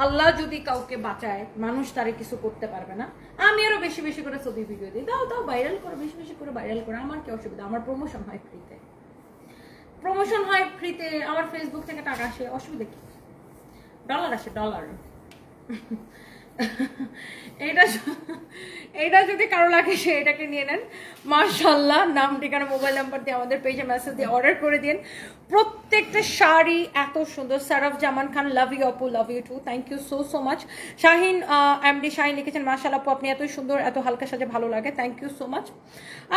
আল্লাহ যদি কাউকে বাঁচায় মানুষ তারে কিছু করতে পারবে না। আমি আরো বেশি বেশি করে ছবি ভিডিও দিই, দাও দাও ভাইরাল করো, বেশি বেশি করে ভাইরাল করো, আমার কি অসুবিধা? আমার প্রমোশন হয় ফ্রিতে, প্রমোশন হয় ফ্রিতে, আমার ফেসবুক থেকে টাকা আসে, অসুবিধা কি? ডলার আসে, ডলার। এইটা যদি কারো লাগে সে এটাকে নিয়ে নেন। মাশাআল্লাহ, নাম ঠিকানা মোবাইল নাম্বার দিয়ে আমাদের পেজে মেসেজ দিয়ে অর্ডার করে দিন। প্রত্যেকটা শাড়ি এত সুন্দর। সারাফ জামান খান, লাভ ইউ আপু, love you too, thank you so so much. Shahin MD Shahin লিখেছেন মাশাআল্লাহ আপু আপনি এতই সুন্দর, এত হালকা সাজে ভালো লাগে, থ্যাংক ইউ সো মাচ।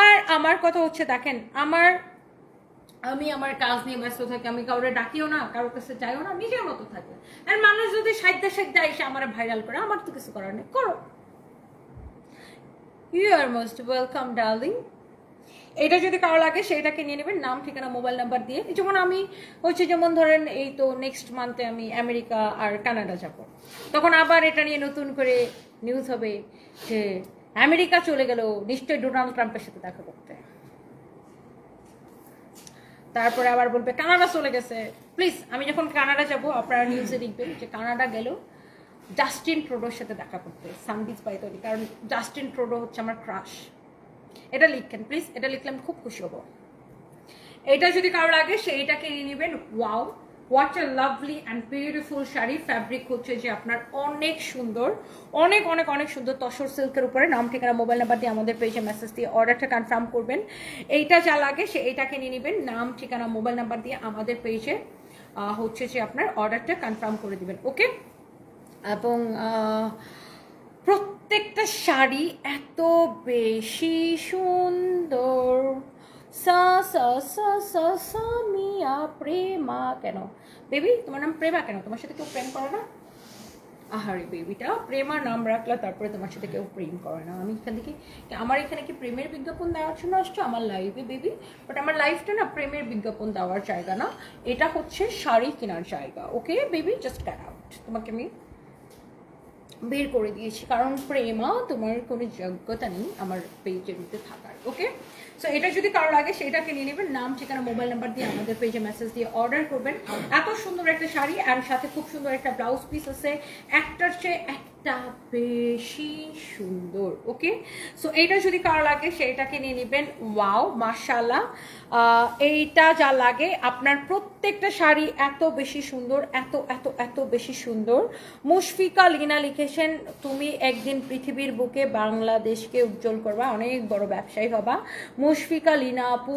আর আমার কথা হচ্ছে দেখেন, আমি আমার কাজ নিয়ে ব্যস্ত থাকি, আমি কাউরে ডাকিও না, কারোর কাছে যাইও না, নিজের মতো থাকি। আর মানুষ যদি সাইডে সাইডে এসে আমার ভাইরাল করে, আমার তো কিছু করার নেই, করো। You are most welcome darling. এটা যদি কারো লাগে সেটাকে নিয়ে নেবেন, নাম ঠিকানা মোবাইল নাম্বার দিয়ে। যেমন আমি হচ্ছে, যেমন ধরেন এই তো নেক্সট মান্থে আমি আমেরিকা আর কানাডা যাব, তখন আবার এটা নিয়ে নতুন করে নিউজ হবে যে আমেরিকা চলে গেল নিশ্চয়ই ডোনাল্ড ট্রাম্পের সাথে দেখা করতে, তারপরে আবার বলবে কানাডা চলে গেছে। প্লিজ, আমি যখন কানাডা যাব আপনারা নিউজে লিখবেন যে কানাডা গেল জাস্টিন ট্রুডোর সাথে দেখা করতে, সানবিচ বাই তৈরি, কারণ জাস্টিন ট্রুডো হচ্ছে আমার ক্রাশ। এটা লিখেন প্লিজ, এটা লিখলে আমি খুব খুশি হব। এটা যদি কারো লাগে সে এটাকে নিয়ে নেবেন। Wow, what a lovely and beautiful sari. Fabric হচ্ছে যে আপনার অনেক সুন্দর, অনেক অনেক অনেক সুন্দর তসর সিল্কের উপরে। নাম ঠিকানা মোবাইল নাম্বার দিয়ে আমাদের পেজে মেসেজ দিয়ে অর্ডারটা কনফার্ম করবেন। এইটা যা লাগে সে এটাকে নিয়ে নেবেন, নাম ঠিকানা মোবাইল নাম্বার দিয়ে আমাদের পেজে হচ্ছে যে আপনার অর্ডারটা কনফার্ম করে দিবেন। ওকে, এবং প্রত্যেকটা শাড়ি এত বেশি সুন্দর। সা সা সা সা সা মিয়া প্রেমা। কেন বেবি তোমার নাম প্রেমা কেন? তোমার সাথে কেউ প্রেম করে না? আহারে বেবিটা, প্রেমা নাম রাখলা তারপরে তোমার সাথে কেউ প্রেম করে না। আমি এখান থেকে, আমার এখানে কি প্রেমের বিজ্ঞাপন দেওয়ার জন্য আসছো আমার লাইভে বেবি? বাট আমার লাইফটা না প্রেমের বিজ্ঞাপন দেওয়ার জায়গা না, এটা হচ্ছে শাড়ি কেনার জায়গা। Okay baby, just get out. তোমাকে আমি বের করে দিয়েছি, কারণ প্রেমা তোমার কোনো যোগ্যতা নেই আমার পেজের মধ্যে থাকার। ওকে, সো এটা যদি কারো লাগে সেটাকে নিয়ে নেবেন, নাম ঠিকানা মোবাইল নাম্বার দিয়ে আমাদের পেজে মেসেজ দিয়ে অর্ডার করবেন। এত সুন্দর একটা শাড়ি, আর সাথে খুব সুন্দর একটা ব্লাউজ পিস আছে, একটার চেয়ে একটা এটা বেশি সুন্দর। ওকে, সো এইটা যদি কারো লাগে সেইটাকে নিয়ে নেবেন। ওয়াও মাশাআল্লাহ, এইটা যা লাগে আপনার প্রত্যেকটা শাড়ি এত বেশি সুন্দর, এত এত এত বেশি সুন্দর। মুশফিকা লিনা লিখেছেন, তুমি একদিন পৃথিবীর বুকে বাংলাদেশকে উজ্জ্বল করবা, অনেক বড় ব্যবসায়ী হবা। মুশফিকা লিনা আপু,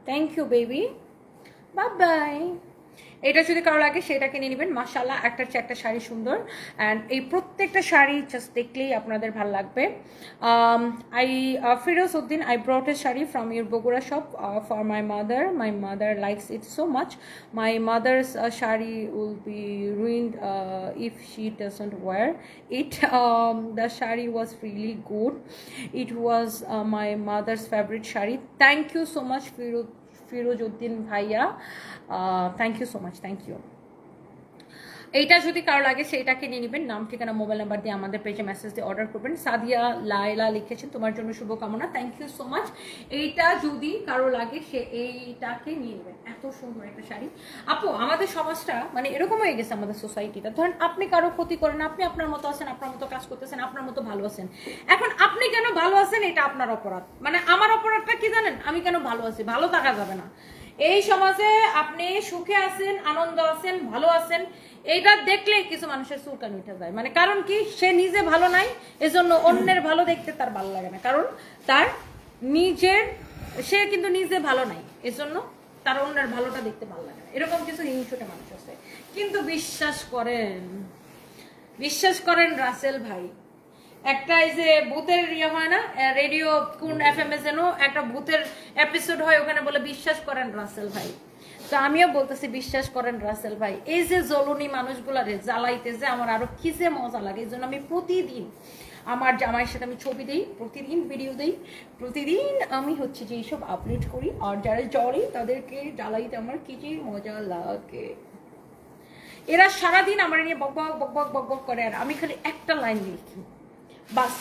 thank you baby, bye bye. এটা যদি কারো লাগে সেটাকে নিয়ে নেবেন। মাশাআল্লাহ, একটার চেয়ে একটা শাড়ি সুন্দর, অ্যান্ড এই প্রত্যেকটা শাড়ি জাস্ট দেখলেই আপনাদের ভালো লাগবে। Firoz Uddin, I brought A sari from your Bogura shop for my mother likes it so much, my mother's sari will be ruined if she doesn't wear it. The shari was really good. It was my mother's favorite shari. Thank you so much, Firozuddin Bhaiya. Thank you so much, thank you. এইটা যদি কারো লাগে সেইটাকে নিয়ে নেবেন। নাম ঠিকানা মোবাইল নাম্বার দিয়ে আমাদের পেজে মেসেজ দিয়ে অর্ডার করবেন। সাদিয়া লাইলা লিখেছেন, তোমার জন্য শুভকামনা, থ্যাংক ইউ সো মাচ। এইটা যদি কারো লাগে সে এইটাকে নিয়ে নেবেন। এত সুন্দর একটা শাড়ি আপু। আমাদের সমাজটা মানে এরকম হয়ে গেছে, আমাদের সোসাইটিটা, ধরেন আপনি কারো ক্ষতি করেন, আপনি আপনার মতো আছেন, আপনার মতো কাজ করতেছেন, আপনার মতো ভালো আছেন। এখন আপনি কেন ভালো আছেন এটা আপনার অপরাধ, মানে আমার অপরাধটা কি জানেন, আমি কেন ভালো আছি, ভালো থাকা যাবে না। এই সমাজে আপনি সুখে আছেন, আনন্দ আছেন, ভালো আছেন, এইটা দেখলে কিছু মানুষের চুলকানি উঠে যায়। মানে কারণ কি, সে নিজে ভালো নাই, এজন্য অন্যের ভালো দেখতে তার ভালো লাগে না, কারণ তার নিজের, সে কিন্তু নিজে ভালো নাই, এজন্য তার অন্যের ভালোটা দেখতে ভালো লাগে না। এরকম কিছু হিংসুটে মানুষ আছে। কিন্তু বিশ্বাস করেন রাসেল ভাই, একটা এই যে ভূতের ইয়ে হয় না, রেডিও কোন এফএম এ যেন একটা ভূতের এপিসোড হয়, ওখানে বলে বিশ্বাস করেন রাসেল ভাই। তো আমিও বলতেছি বিশ্বাস করেন রাসেল ভাই। এই যে জ্বলনি মানুষগুলারে জ্বালাইতে যে আমার আরো কি যে মজা লাগে, এই জন্য আমি প্রতিদিন আমার জামাইয়ের সাথে আমি ছবি দিই, প্রতিদিন ভিডিও দিই, প্রতিদিন আমি হচ্ছে যে এইসব আপলোড করি, আর যারা জ্বলে তাদেরকে জ্বালাইতে আমার কি যে মজা লাগে। এরা সারাদিন আমার নিয়ে বক বক বক বক বক বক করে, আর আমি খালি একটা লাইন লিখি, বাস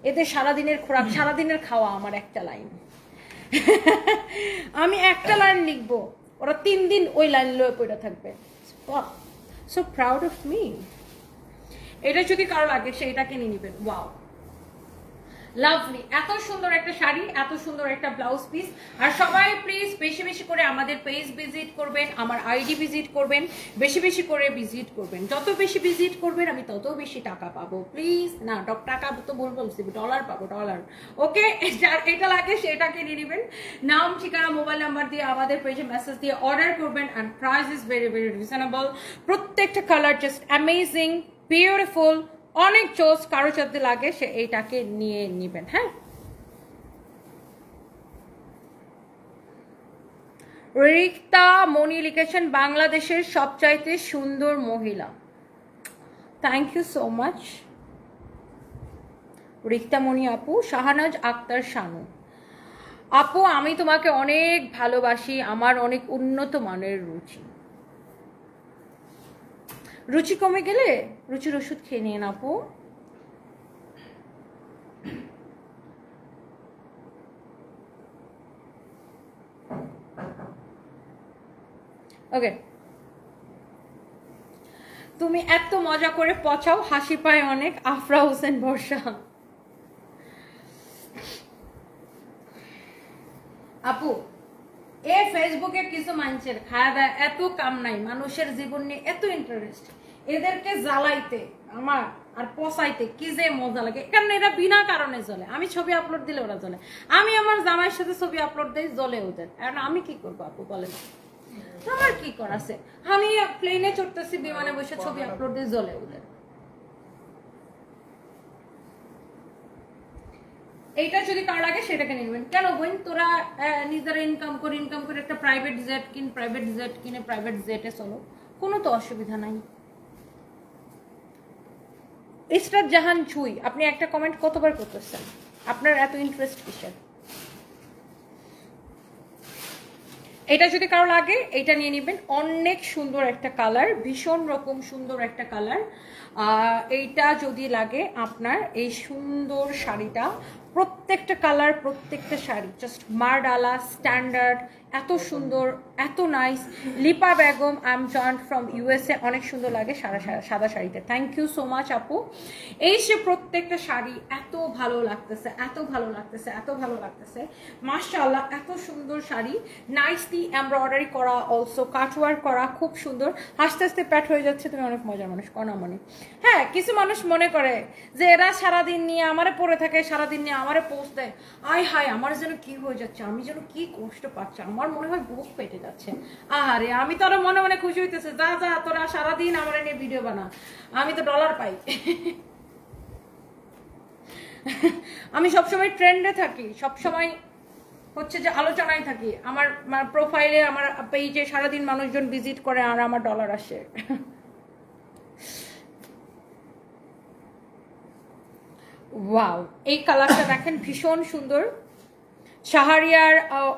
এদের সারাদিনের খোরাক, সারাদিনের খাওয়া আমার একটা লাইন। আমি একটা লাইন লিখবো, ওরা 3 দিন ওই লাইন লয়ে পড়ে থাকবে। So proud of me. এটা যদি কারো লাগে সেটাকে নিয়ে নেবেন। ওয়াও লাভলি, এত সুন্দর একটা শাড়ি, এত সুন্দর একটা ব্লাউজ পিস। আর সবাই প্লিজ বেশি বেশি করে আমাদের পেজ ভিজিট করবেন, আমার আইডি ভিজিট করবেন, বেশি বেশি করে ভিজিট করবেন। যত বেশি ভিজিট করবেন আমি তত বেশি টাকা পাবো। প্লিজ না, টাকা তো বলছি, ডলার পাবো, ডলার। ওকে, যার এটা লাগে সেটাকে নিয়ে নেবেন। নাম ঠিকানা মোবাইল নাম্বার দিয়ে আমাদের পেজে মেসেজ দিয়ে অর্ডার করবেন, and price is very very reasonable. প্রত্যেকটা কালার জাস্ট অ্যামেজিং, বিউটিফুল, অনেক চোস। কারো যদি লাগে সে এইটাকে নিয়ে নিবেন। হ্যাঁ, রিক্তা মনি লিখেছেন, বাংলাদেশের সবচাইতে সুন্দর মহিলা। Thank you so much Rikta Moni আপু। শাহনাজ আক্তার শানু আপু, আমি তোমাকে অনেক ভালোবাসি, আমার অনেক উন্নত মানের রুচি কমে গেলে রুচির ওষুধ খেয়ে নিন আপু। ওকে, তুমি এত মজা করে পচাও, হাসি পায় অনেক। আফরা হোসেন বর্ষা আপু, এ ফেসবুকে কিছু মানুষের খাওয়া দাওয়া এত কাম নাই, মানুষের জীবন নিয়ে এত ইন্টারেস্ট, এদেরকে জ্বালাইতে আমার আর পচাইতে কি যে মজা লাগে। কারণ এরা বিনা কারণে জ্বলে। আমি ছবি আপলোড দিলে ওরা জ্বলে, আমি আমার জামাইয়ের সাথে ছবি আপলোড দিই, জ্বলে ওদের। এখন আমি কি করবো আপু বলেন, আমার কি করাছে? আমি প্লেনে চড়তেছি, বিমানে বসে ছবি আপলোড দিই, জ্বলে ওদের। এইটা যদি কার লাগে সেটাকে নিবেন। কেন বোন, তোরা নিজেরা ইনকাম করে একটা প্রাইভেট জেট কিনে প্রাইভেট জেটে চলো, কোনো তো অসুবিধা নাই। ইসরাত জাহান ছুই, আপনি একটা কমেন্ট কতবার করতেছেন? আপনার এত ইন্টারেস্ট কিসের? এটা যদি কারো লাগে এটা নিয়ে নেবেন। অনেক সুন্দর একটা কালার, ভীষণ রকম সুন্দর একটা কালার। এইটা যদি লাগে আপনার এই সুন্দর শাড়িটা, প্রত্যেকটা কালার, প্রত্যেকটা শাড়ি জাস্ট মারডালা স্ট্যান্ডার্ড, এত সুন্দর, এত nice. Lipa Begum, I am joint from USA, অনেক সুন্দর লাগে সাদা শাড়িতে। থ্যাংক ইউ সো মাচ আপু। এই সে প্রত্যেকটা শাড়ি এত ভালো লাগতেছে, এত ভালো লাগতেছে, এত ভালো লাগতেছে, মাশাআল্লাহ, এত সুন্দর শাড়ি, নাইসলি এমব্রয়ডারি করা, অলসো কাটওয়ার্ক করা, খুব সুন্দর। হাসতে হাসতে প্যাট হয়ে যাচ্ছে, তুমি অনেক মজার মানুষ, কনা মনে। হ্যাঁ, কিছু মানুষ মনে করে যে এরা সারাদিন নিয়ে আমারে পরে থাকে, সারাদিন নিয়ে আমারে পোস্ট দেয়, আয় হায় আমার যেন কি হয়ে যাচ্ছে, আমি যেন কি কষ্ট পাচ্ছি, আমার মনে হয় বুক পেটে যাচ্ছে। আরে আমি তো আরো মনে মনে খুশি হইতেছে, যা যা তোরা সারাদিন আমার নিয়ে ভিডিও বানা, আমি তো ডলার পাই। আমি সবসময় ট্রেন্ডে থাকি, সবসময় হচ্ছে যে আলোচনায় থাকি, আমার প্রোফাইলে আমার পেজে সারাদিন মানুষজন ভিজিট করে আর আমার ডলার আসে। ওয়াও, এই কালারটা দেখেন ভীষণ সুন্দর। শাহরিয়ার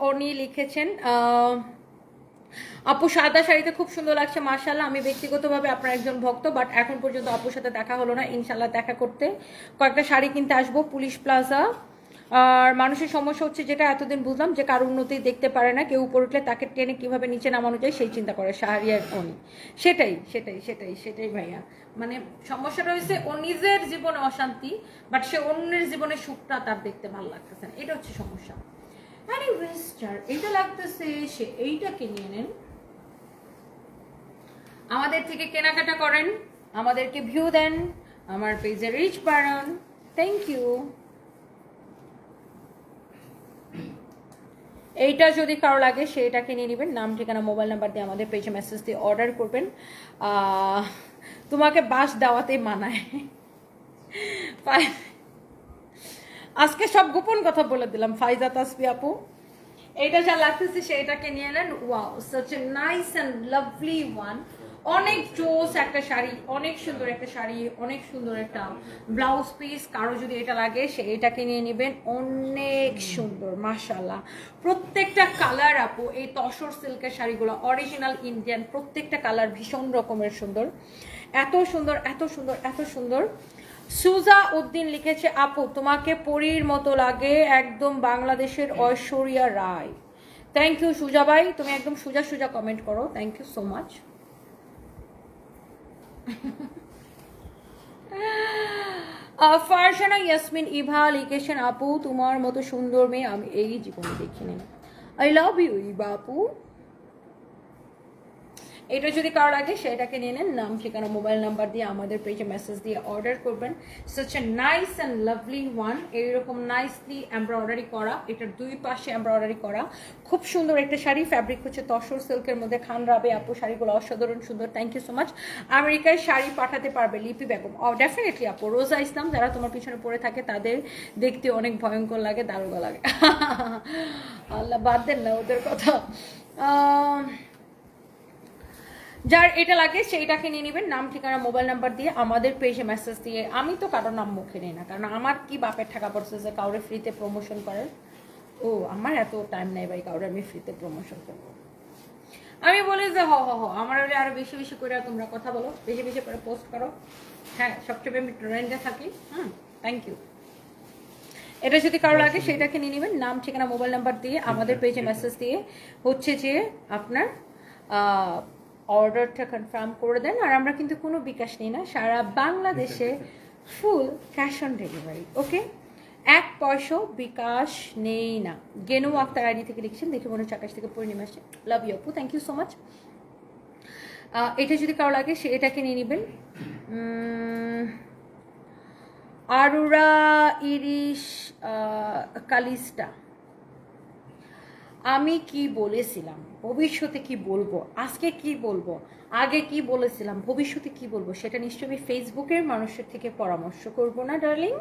উনি লিখেছেন, আপু সাদা শাড়িতে খুব সুন্দর লাগছে মাশাআল্লাহ। আমি ব্যক্তিগতভাবে আপনার একজন ভক্ত, বাট এখন পর্যন্ত আপুর সাথে দেখা হলো না, ইনশাল্লাহ দেখা করতে কয়েকটা শাড়ি কিনতে আসবো পুলিশ প্লাজা। আর মানুষের সমস্যা হচ্ছে যেটা এতদিন বুঝলাম, যে কারো উন্নতি দেখতে পারে না, কেউ উপর উঠলে তাকে টেনে কিভাবে নিচে নামানো যায় সেই চিন্তা করে শাহরিয়ার উনি। সেটাই সেটাই সেটাই সেটাই ভাইয়া, মানে সমস্যাটা হয়েছে ও নিজের জীবনে অশান্তি, বাট সে অন্যের জীবনে সুখটা তার দেখতে ভালো লাগতেছে না, এটা হচ্ছে সমস্যা। এটা লাগতেছে, সে এইটাকে নিয়ে নেন, আমাদের থেকে কেনাকাটা করেন, আমাদেরকে ভিউ দেন, আমার পেজে রিচ বাড়ান। Thank you. এইটা যদি কারো লাগে সেটাকে নিয়ে নেবেন, নাম ঠিকানা মোবাইল নাম্বার দিয়ে আমাদের পেজে মেসেজ দিয়ে অর্ডার করবেন। তোমাকে বাস দেওয়াতেই মানায়। আজকে সব গোপন কথা বলে দিলাম। ফাইজা তাসফি আপু, এইটা যা লাগতেছে সেটাকে নিয়ে নেন। Wow, such a nice and lovely one. অনেক জোস একটা শাড়ি, অনেক সুন্দর একটা শাড়ি, অনেক সুন্দর একটা ব্লাউজ পিস। কারো যদি এটা লাগে সে এটাকে নিয়ে নেবেন, অনেক সুন্দর মাশাআল্লাহ। প্রত্যেকটা কালার আপু, এই তসর সিল্কের শাড়িগুলো অরিজিনাল ইন্ডিয়ান, প্রত্যেকটা কালার ভীষণ রকমের সুন্দর, এত সুন্দর, এত সুন্দর, এত সুন্দর। সুজা উদ্দিন লিখেছে, আপু তোমাকে পরীর মতো লাগে, একদম বাংলাদেশের ঐশ্বরিয়া রায়। থ্যাংক ইউ সুজা ভাই, তুমি একদম সুজা সুজা কমেন্ট করো, thank you so much. Farzana Yasmin Eva লিখেছেন, আপু তোমার মতো সুন্দর মেয়ে আমি এই জীবনে দেখিনি। আই লাভ ইউ ইভা আপু। এটা যদি কারো লাগে সেটাকে নিয়ে নেন, নাম ঠিকানা মোবাইল নাম্বার দিয়ে আমাদের পেজে মেসেজ দিয়ে অর্ডার করবেন। Such a nice and lovely one, এইরকম নাইসলি এমব্রয়ডারি করা, এটার দুই পাশে এমব্রয়ডারি করা, খুব সুন্দর একটা শাড়ি। ফ্যাব্রিক হচ্ছে তসর সিল্কের মধ্যে, খান রাবে আপু শাড়িগুলো অসাধারণ সুন্দর। Thank you so much. আমেরিকায় শাড়ি পাঠাতে পারবে লিপি বেগম? ডেফিনেটলি আপু। রোজা ইসলাম, যারা তোমার পিছনে পড়ে থাকে তাদের দেখতে অনেক ভয়ঙ্কর লাগে, দারুগা লাগে। আল্লাহ বাদ দেন না ওদের কথা। যার এটা লাগে সেইটাকে নিয়ে নেবেন, নাম ঠিকানা মোবাইল নাম্বার দিয়ে আমাদের পেজে মেসেজ দিয়ে। আমি তো কারোর নাম মুখে নেই না, কারণ আমার কি বাপের টাকা পড়ছে যে কাউরে ফ্রিতে প্রমোশন করার। ও আমার এত টাইম নেই ভাই কাউরে আমি ফ্রিতে প্রমোশন করবো। আমি বলি যে হ হ হ আমার আরো বেশি বেশি করে তোমরা কথা বলো, বেশি বেশি করে পোস্ট করো। হ্যাঁ, সবচেয়ে আমি ট্রেন্ডে থাকি। Thank you. এটা যদি কারো লাগে সেটাকে নিয়ে নেবেন, নাম ঠিকানা মোবাইল নাম্বার দিয়ে আমাদের পেজে মেসেজ দিয়ে হচ্ছে যে আপনার অর্ডারটা কনফার্ম করে দেন। আর আমরা কিন্তু কোনো বিকাশ নেই না, সারা বাংলাদেশে ফুল ক্যাশ অন ডেলিভারি। ওকে, 1 পয়সা বিকাশ নেই না। গেনু আক্তার আইডি থেকে লিখছেন, দেখে মনে হচ্ছে আকাশ থেকে পূর্ণিমা আসছে। লাভ ইউ আপু, থ্যাংক ইউ সো মাচ। এটা যদি কারো লাগে সে এটাকে নিয়ে নেবেন। আরুরা ইরিশ কালিস্টা, আমি কি বলেছিলাম, ভবিষ্যতে কি বলবো, আজকে কি বলবো, আগে কি বলেছিলাম, ভবিষ্যতে কি বলবো, সেটা নিশ্চয়ই আমি ফেসবুকের মানুষের থেকে পরামর্শ করব না ডার্লিং।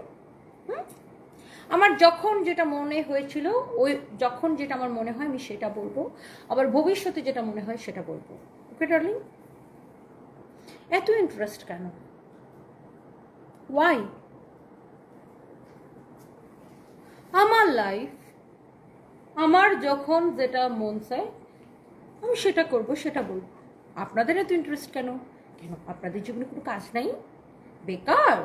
আমার যখন যেটা মনে হয়েছিল, ওই যখন যেটা আমার মনে হয় আমি সেটা বলবো, আবার ভবিষ্যতে যেটা মনে হয় সেটা বলবো। ওকে ডার্লিং, এত ইন্টারেস্ট কেন? ওয়াই? আমার লাইফ, আমার যখন যেটা মন চায় আমি সেটা করব, সেটা বলবো। আপনাদের এত ইন্টারেস্ট কেন? কেন আপনাদের জীবনে কোনো কাজ নাই? বেকার,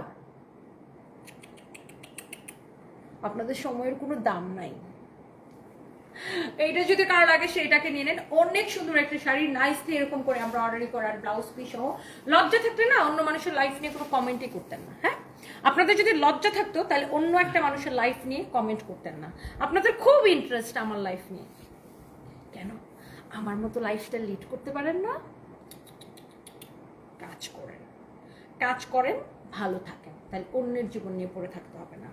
আপনাদের সময়ের কোনো দাম নাই। এইটা যদি কারো লাগে সেটাকে নিয়ে নেন। অনেক সুন্দর একটা শাড়ি, নাইসলি এরকম করে আমরা অর্ডারি করার ব্লাউজ পিস সহ। লজ্জা থাকলে না অন্য মানুষের লাইফ নিয়ে কোনো কমেন্টই করতেন না। হ্যাঁ, আপনাদের যদি লজ্জা থাকতো তাহলে অন্য একটা মানুষের লাইফ নিয়ে কমেন্ট করতেন না। আপনাদের খুব ইন্টারেস্ট আমার লাইফ নিয়ে, কেন আমার মতো লাইফস্টাইল লিড করতে পারেন না? কাজ করেন, কাজ করেন, ভালো থাকেন, তাহলে অন্যের জীবন নিয়ে পড়ে থাকতে হবে না।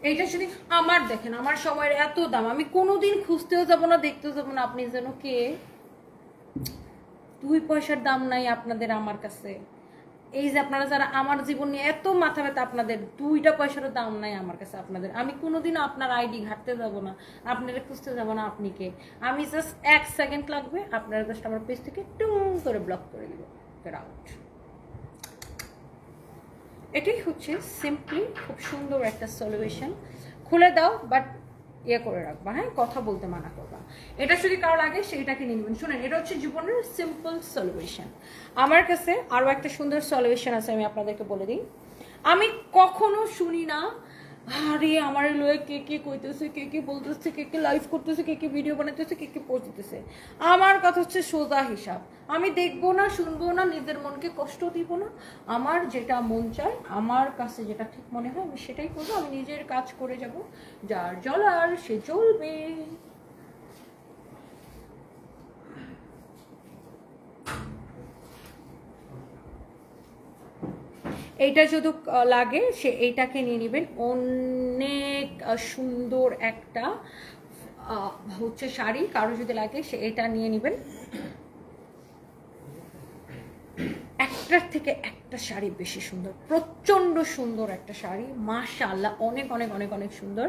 এইটা যদি আমার দেখেন, আমার সময়ের এত দাম, আমি কোনোদিন খুঁজতেও যাবো না, দেখতেও যাবো না। আপনি যেন কে, 2 পয়সার দাম নাই আপনাদের আমার কাছে। এই যে আপনারা যারা আমার জীবন নিয়ে এত মাথা ব্যথা, আপনাদের 2টা পয়সারও দাম নাই আমার কাছে আপনাদের। আমি কোনোদিন আপনার আইডি ঘাটতে যাব না, আপনারা খুঁজতে যাব না। আপনি কে? আমি জাস্ট 1 সেকেন্ড লাগবে, আপনারা জাস্ট আমার পেজ থেকে টুং করে ব্লক করে দিব, গেট আউট। এটাই হচ্ছে সিম্পলি খুব সুন্দর একটা সলিউশন। খুলে দাও, বাট ইয়ে করে রাখবা, হ্যাঁ, কথা বলতে মানা করবা। এটা যদি কারো লাগে সেইটাকে নিয়ে নেবেন। শুনেন, এটা হচ্ছে জীবনের সিম্পল সলিউশন। আমার কাছে আরও একটা সুন্দর সলিউশন আছে, আমি আপনাদেরকে বলে দিই। আমি কখনো শুনি না আরে আমার লয়ে কে কে কইতেছে, কে কে বলতেছে, কে কে লাইভ করতেছে, কে কে ভিডিও বানাইতেছে, কে কে পোস্ট দিতেছে। আমার কথা হচ্ছে সোজা হিসাব। আমি দেখবো না, শুনবো না, নিজের মনকে কষ্ট দিব না। আমার যেটা মন চায়, আমার কাছে যেটা ঠিক মনে হয় আমি সেটাই করবো। আমি নিজের কাজ করে যাব, যার জ্বলার সে জ্বলবে। এইটা যদি লাগে সে এইটাকে নিয়ে নেবেন। অনেক সুন্দর একটা হচ্ছে শাড়ি, কারো যদি লাগে সে এটা নিয়ে নেবেন। একটার থেকে একটা শাড়ি বেশি সুন্দর, প্রচন্ড সুন্দর একটা শাড়ি, মাশাআল্লাহ, অনেক অনেক অনেক অনেক সুন্দর।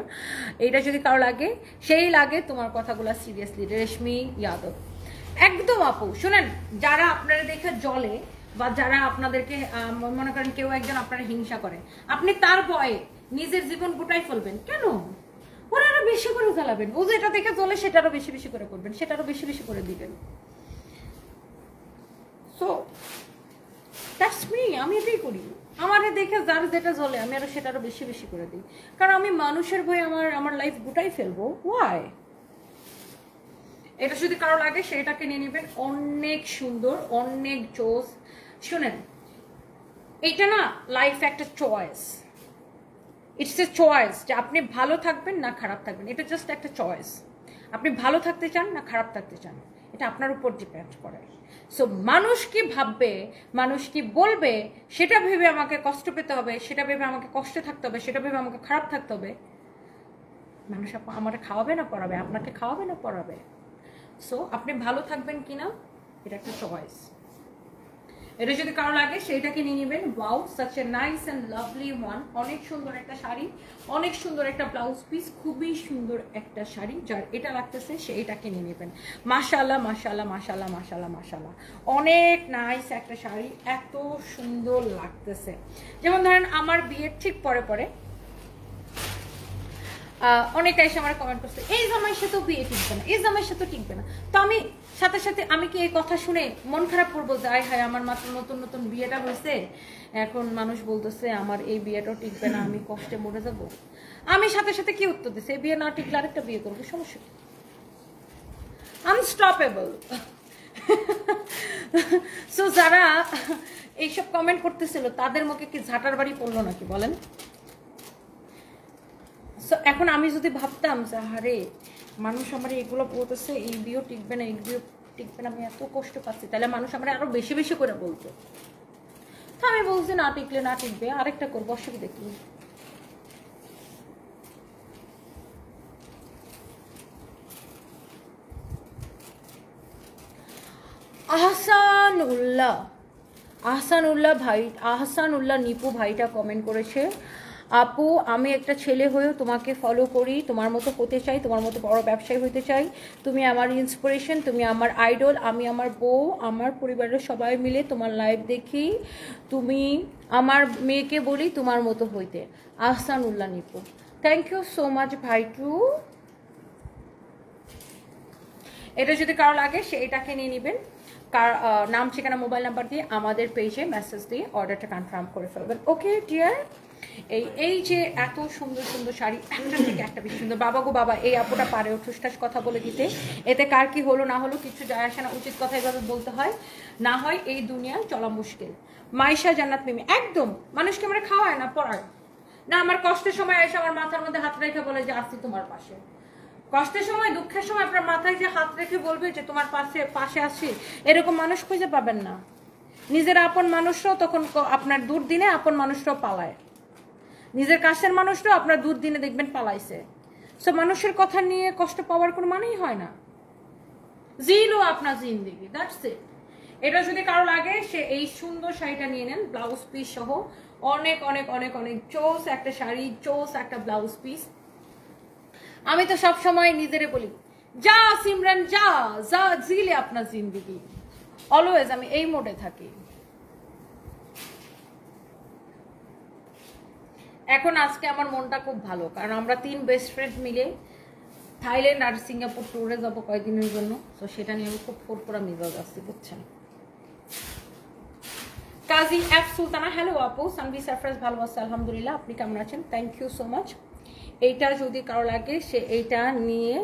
এইটা যদি কারো লাগে, সেই লাগে তোমার কথাগুলো সিরিয়াসলি, রেশমি যাদব একদম। আপু শুনেন, যারা আপনারা দেখে জলে বা যারা আপনাদেরকে মনে করেন কেউ একজন আপনারা হিংসা করে, আপনি তার ভয়ে নিজের জীবন গোটাই ফেলবেন কেন? ওরা আরো বেশি করে জ্বালাবেন। ও যেটা দেখে জ্বলে সেটা আরো বেশি বেশি করে করবেন, সেটা আরো বেশি বেশি করে দিবেন। সো দ্যাটস মি, আমি এটাই করি। আমারে দেখে যার যেটা জ্বলে আমি আরো সেটা আরো বেশি বেশি করে দিই, কারণ আমি মানুষের ভয়ে আমার লাইফ গোটাই ফেলবো। ওয়াই? এটা যদি কারো লাগে সেটাকে নিয়ে নেবেন। অনেক সুন্দর, অনেক জোস। শুনেন, এটা না লাইফ একটা চয়েস, ইটস এ চয়েস যে আপনি ভালো থাকবেন না খারাপ থাকবেন। এটা জাস্ট একটা চয়েস। আপনি ভালো থাকতে চান না খারাপ থাকতে চান, এটা আপনার উপর ডিপেন্ড করে। সো মানুষ কি ভাববে, মানুষ কি বলবে, সেটা ভেবে আমাকে কষ্ট পেতে হবে, সেটা ভেবে আমাকে কষ্টে থাকতে হবে, সেটা ভেবে আমাকে খারাপ থাকতে হবে? মানুষ আমাকে খাওয়াবে না পড়াবে, আপনাকে খাওয়াবে না পড়াবে। সো আপনি ভালো থাকবেন কিনা এটা একটা চয়েস। এটা যদি কারো লাগে সেইটাকে নিয়ে নেবেন। Wow, such a nice and lovely one. অনেক সুন্দর একটা শাড়ি, অনেক সুন্দর একটা ব্লাউজ পিস, খুবই সুন্দর একটা শাড়ি। যার এটা লাগতেছে সে এটাকে নিয়ে নেবেন। মাশাআল্লাহ মাশাআল্লাহ মাশাআল্লাহ মাশাআল্লাহ মাশাআল্লাহ, অনেক নাইস একটা শাড়ি, এত সুন্দর লাগতেছে। যেমন ধরেন আমার বিয়ের ঠিক পরে পরে অনেকে এসে আমার কমেন্ট করছে, এই জামাইয়ের সাথে বিয়ে টিকবে না, এই জামাইয়ের সাথে টিকবে না। তো আমি সাথে সাথে আমি কি এই কথা শুনে মন খারাপ করবো যে আয় হায় আমার মাত্র নতুন নতুন বিয়েটা হয়েছে, এখন মানুষ বলতেছে আমার এই বিয়েটাও টিকবে না, আমি কষ্টে মরে যাব? আমি সাথে সাথে কি উত্তর দিচ্ছি, এই বিয়ে না টিকলে আরেকটা বিয়ে করবো, সমস্যা কি? আনস্টপেবল। সো যারা এইসব কমেন্ট করতেছিল তাদের মুখে কি ঝাঁটার বাড়ি পড়লো নাকি বলেন? এখন আমি যদি ভাবতাম যে আরে মানুষ আমার এগুলো বলতেছে, এই বিয়েও টিকবে না, এই বিয়েও টিকবে না, আমি এত কষ্ট পাচ্ছি, তাহলে মানুষ আমার আরো বেশি বেশি করে বলতো। তো আমি বলছি না টিকলে না টিকবে, আরেকটা করবো, অসুবিধা কি? আহসানুল্লাহ ভাই, আহসানুল্লাহ নিপু ভাইটা কমেন্ট করেছে, আপু আমি একটা ছেলে হয়েও তোমাকে ফলো করি, তোমার মতো হতে চাই, তোমার মতো বড় ব্যবসায়ী হতে চাই, তুমি আমার ইন্সপিরেশন, তুমি আমার আইডল, আমি আমার বউ, আমার পরিবারের সবাই মিলে তোমার লাইভ দেখি, তুমি আমার মেয়েকে বলি তোমার মতো হইতে। Ahsanullah Nipu, thank you so much ভাই টু। এটা যদি কারো লাগে সে এটাকে নিয়ে নেবেন। নাম ঠিকানা মোবাইল নাম্বার দিয়ে আমাদের পেজে মেসেজ দিয়ে অর্ডারটা কনফার্ম করে ফেলবেন। ওকে ডিয়ার, এই যে এত সুন্দর সুন্দর শাড়ি, একটা থেকে একটা বেশি সুন্দর। বাবা গো বাবা, এই আপুটা পারে ঠুসঠাস কথা বলে দিতে, এতে কার কি হলো না হলো কিছু যায় আসে না, উচিত কথা এভাবে বলতে হয়, না হয় এই দুনিয়ায় চলা মুশকিল। মাইশা জান্নাত মিমি একদম মানুষকে আমরা খাওয়ায় না পড়ায় না, আমার কষ্টের সময় এসে আমার মাথার মধ্যে হাত রেখে বলে যে আসছি তোমার পাশে, কষ্টের সময় দুঃখের সময় আপনার মাথায় যে হাত রেখে বলবে যে তোমার পাশে আসি, এরকম মানুষ খুঁজে পাবেন না। নিজের আপন মানুষরাও তখন আপনার দুর্দিনে আপন মানুষরাও পালায়, নিজের কাছের মানুষরাও আপনার দুর্দিনে দেখবেন পালাইছে। সো মানুষের কথা নিয়ে কষ্ট পাওয়ার কোনো মানেই হয় না। জিলো আপনার জিন্দেগি, দ্যাটস ইট। এটা যদি কারো লাগে সে এই সুন্দর শাড়িটা নিয়ে নেন, ব্লাউজ পিস সহ। অনেক অনেক অনেক অনেক চোস একটা শাড়ি, চোস একটা ব্লাউজ পিস। আমি তো সব সময় নিজেরে বলি, যা সিমরান যা যা জিলে আপনার জিন্দেগি। অলওয়েজ আমি এই মোডে থাকি। এখন আজকে আমার মনটা খুব ভালো, কারণ আমরা 3 বেস্ট ফ্রেন্ড মিলে থাইল্যান্ড আর সিঙ্গাপুর ট্যুরে যাবো কয়েকদিনের জন্য। তো সেটা নিয়ে আমি খুব ফুরফুরা মেজাজ আসছি, বুঝছেন। কাজী এফ সুলতানা, হ্যালো আপু। সানভি সারফরাজ, ভালো আছে আলহামদুলিল্লাহ, আপনি কেমন আছেন? Thank you so much. এইটা যদি কারো লাগে সে এইটা নিয়ে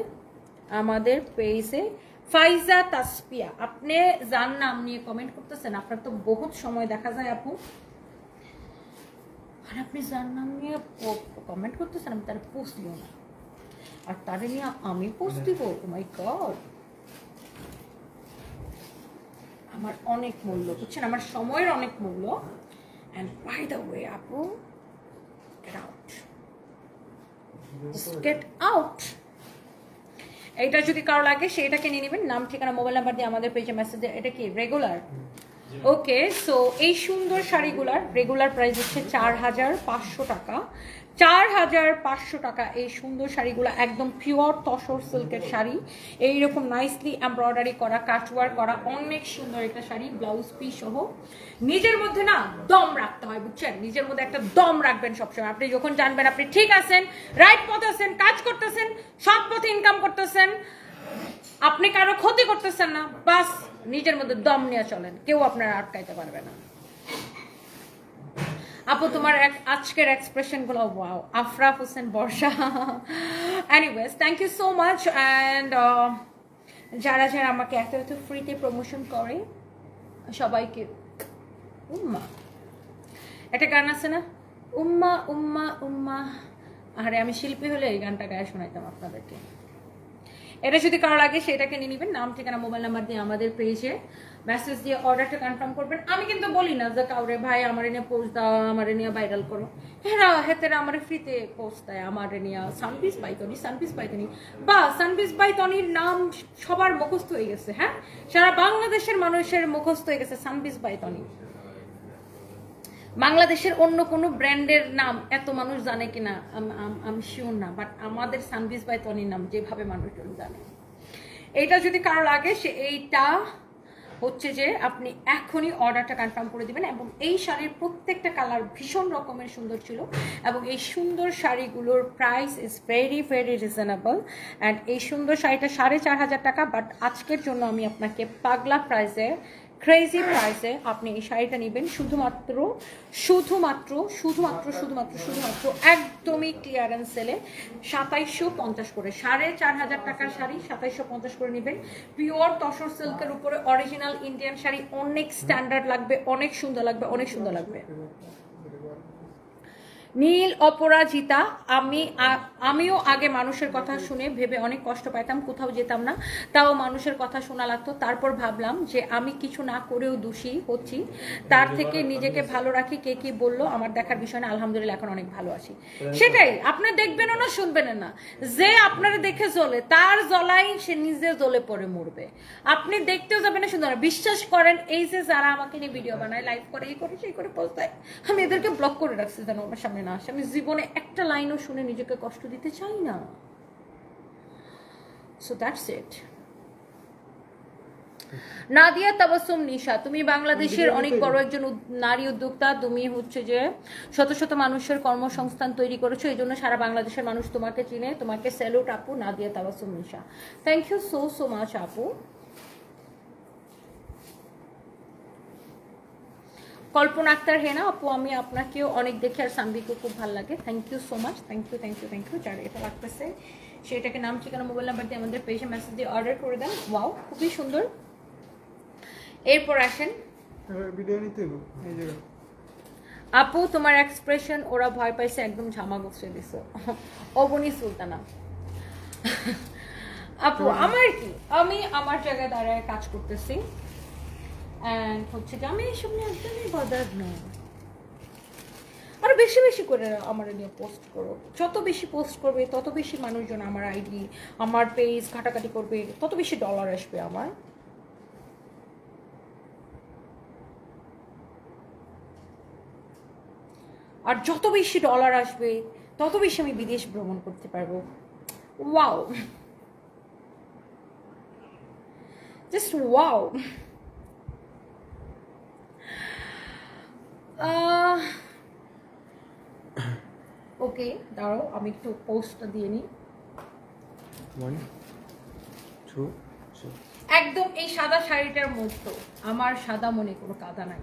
আমাদের পেজে ফাইজা তাসপিয়া, আপনি যার নাম নিয়ে কমেন্ট করতেছেন, আপনার তো বহুত সময় দেখা যায় আপু, আর আপনি যার নাম নিয়ে কমেন্ট করতেছেন আমি তার পোস্ট দিও না, আর তারে নিয়ে আমি পোস্ট দিব। ও মাই গড, আমার অনেক মূল্য, বুঝছেন, আমার সময়ের অনেক মূল্য। অ্যান্ড বাই দ্য ওয়ে আপু, গেট আউট, গেট আউট। এইটা যদি কারো লাগে সেটাকে নিয়ে নেবেন, নাম ঠিকানা মোবাইল নাম্বার দিয়ে আমাদের পেজে মেসেজ দিয়ে। এটা কি রেগুলার? ওকে, সো এই সুন্দর শাড়িগুলার রেগুলার প্রাইস হচ্ছে 4500 টাকা। 4500 টাকা এই সুন্দর শাড়িগুলো, একদম পিওর তসর সিল্কের শাড়ি, এইরকম নাইসলি এমব্রয়ডারি করা, কাটওয়ার করা, অনেক সুন্দর একটা শাড়ি, ব্লাউজ পিস সহ। নিজের মধ্যে না দম রাখতে হয়, বুঝছেন, নিজের মধ্যে একটা দম রাখবেন সবসময়। আপনি যখন জানবেন আপনি ঠিক আছেন, রাইট পথে আছেন, কাজ করতেছেন, সৎ পথে ইনকাম করতেছেন, আপনি কারো ক্ষতি করতেছেন না, বাস নিজের মধ্যে দম নিয়ে চলেন, কেউ আপনারা আটকাইতে পারবে না। আপু তোমার আজকের এক্সপ্রেশন গুলো wow. Afraf Hossain Barsha, anyways thank you so much. And যারা যারা আমাকে এত এত ফ্রিতে প্রমোশন করে সবাইকে উম্মা, একটা গান আছে না, উম্মা উম্মা উম্মা, আরে আমি শিল্পী হলে এই গানটা গায়ে শোনাইতাম আপনাদেরকে। এটা যদি কারো লাগে সেটাকে নিয়ে নেবেন, নাম ঠিকানা মোবাইল নাম্বার দিয়ে আমাদের পেজে মেসেজ দিয়ে অর্ডারটা কনফার্ম করবেন। আমি কিন্তু বলি না যে কাউরে ভাই আমার নিয়ে পোস্ট দাও, আমার নিয়ে ভাইরাল করো, হ্যাঁ হেতেরা আমার ফ্রিতে পোস্ট দেয়, আমার নিয়ে সানপিস বাইতনি, সানপিস বাইতনি, বা সানপিস বাইতনির নাম সবার মুখস্থ হয়ে গেছে। হ্যাঁ, সারা বাংলাদেশের মানুষের মুখস্থ হয়ে গেছে সানপিস বাইতনি। বাংলাদেশের অন্য কোনো ব্র্যান্ডের নাম এত মানুষ জানে কিনা আমি শিওর না, বাট আমাদের সানভিস বাইতনির নাম যেভাবে মানুষজন জানে। এইটা যদি কারো লাগে সে এইটা হচ্ছে যে আপনি এখনই অর্ডারটা কনফার্ম করে দিবেন। এবং এই শাড়ির প্রত্যেকটা কালার ভীষণ রকমের সুন্দর ছিল, এবং এই সুন্দর শাড়িগুলোর price is very very reasonable. And এই সুন্দর শাড়িটা 4500 টাকা, বাট আজকের জন্য আমি আপনাকে পাগলা প্রাইসে, ক্রেজি প্রাইসে আপনি এই শাড়িটা নেবেন শুধুমাত্র শুধুমাত্র শুধুমাত্র শুধুমাত্র শুধুমাত্র একদমই ক্লিয়ারেন্স সেলে 2750 করে। 4500 টাকার শাড়ি 2750 করে নেবেন। পিওর তসর সিল্কের উপরে অরিজিনাল ইন্ডিয়ান শাড়ি, অনেক স্ট্যান্ডার্ড লাগবে, অনেক সুন্দর লাগবে, অনেক সুন্দর লাগবে। নীল অপরাজিতা, আমিও আগে মানুষের কথা শুনে ভেবে অনেক কষ্ট পাইতাম, কোথাও যেতাম না, তাও মানুষের কথা শোনা লাগতো। তারপর ভাবলাম যে আমি কিছু না করেও দোষী হচ্ছি, তার থেকে নিজেকে ভালো রাখি, কে কি বললো আমার দেখার বিষয় না, আলহামদুলিল্লাহ এখন অনেক ভালো আছি। সেটাই, আপনি দেখবেন না শুনবেন না, যে আপনারা দেখে জ্বলে তার জ্বলাই সে নিজে জ্বলে পড়ে মরবে। আপনি দেখতেও যাবেন না, শুনবেন না। বিশ্বাস করেন, এই যে যারা আমাকে নিয়ে ভিডিও বানায়, লাইভ করে, এই করে সেই করে পোস্ট দেয়, আমি এদেরকে ব্লক করে রাখছি যেন আমার সামনে না আসে। আমি জীবনে একটা লাইনও শুনে নিজেকে কষ্ট দিতে চাই না। So that's it. Nadia Tabassum Nisha, তুমি বাংলাদেশের অনেক বড় একজন নারী উদ্যোক্তা। তুমি হচ্ছে যে শত শত মানুষের কর্মসংস্থান তৈরি করেছো, এই জন্য সারা বাংলাদেশের মানুষ তোমাকে চিনে। তোমাকে স্যালুট আপু, Nadia Tabassum Nisha. Thank you so so much আপু। কল্পনা আক্তার হেনা আপু, আমি আপনাকেও অনেক দেখে আর সানভিকেও খুব ভালো লাগে। Thank you so much, thank you thank you thank you. যার এটা লাগতেছে সেটাকে নাম, ঠিকানা, মোবাইল নাম্বার দিয়ে আমাদের পেজে মেসেজ দিয়ে অর্ডার করে দেন। ওয়াও, খুবই সুন্দর। এরপর আসেন ভিডিও নিতে এই যে আপু, তোমার এক্সপ্রেশন ওরা ভয় পাইছে, একদম ঝামা গুছিয়ে দিছো। অবনী সুলতানা আপু, আমার কি, আমি আমার জায়গায় দাঁড়ায় কাজ করতেছি এন্ড হচ্ছে যে আমি এইসব নিয়ে একদমই বদার্ড নই। আরো বেশি বেশি করে আমার নিয়ে পোস্ট করো, যত বেশি পোস্ট করবে তত বেশি মানুষজন আমার আইডি, আমার পেজ ঘাটাঘাটি করবে, তত বেশি ডলার আসবে আমার। আর যত বেশি ডলার আসবে তত বেশি আমি বিদেশ ভ্রমণ করতে পারবো। Wow, just wow. ওকে, দাঁড়াও আমি একটু পোস্টটা দিয়ে নিই। 1 2 একদম এই সাদা শাড়িটার মধ্যে আমার সাদা মনে কোনো কাদা নাই।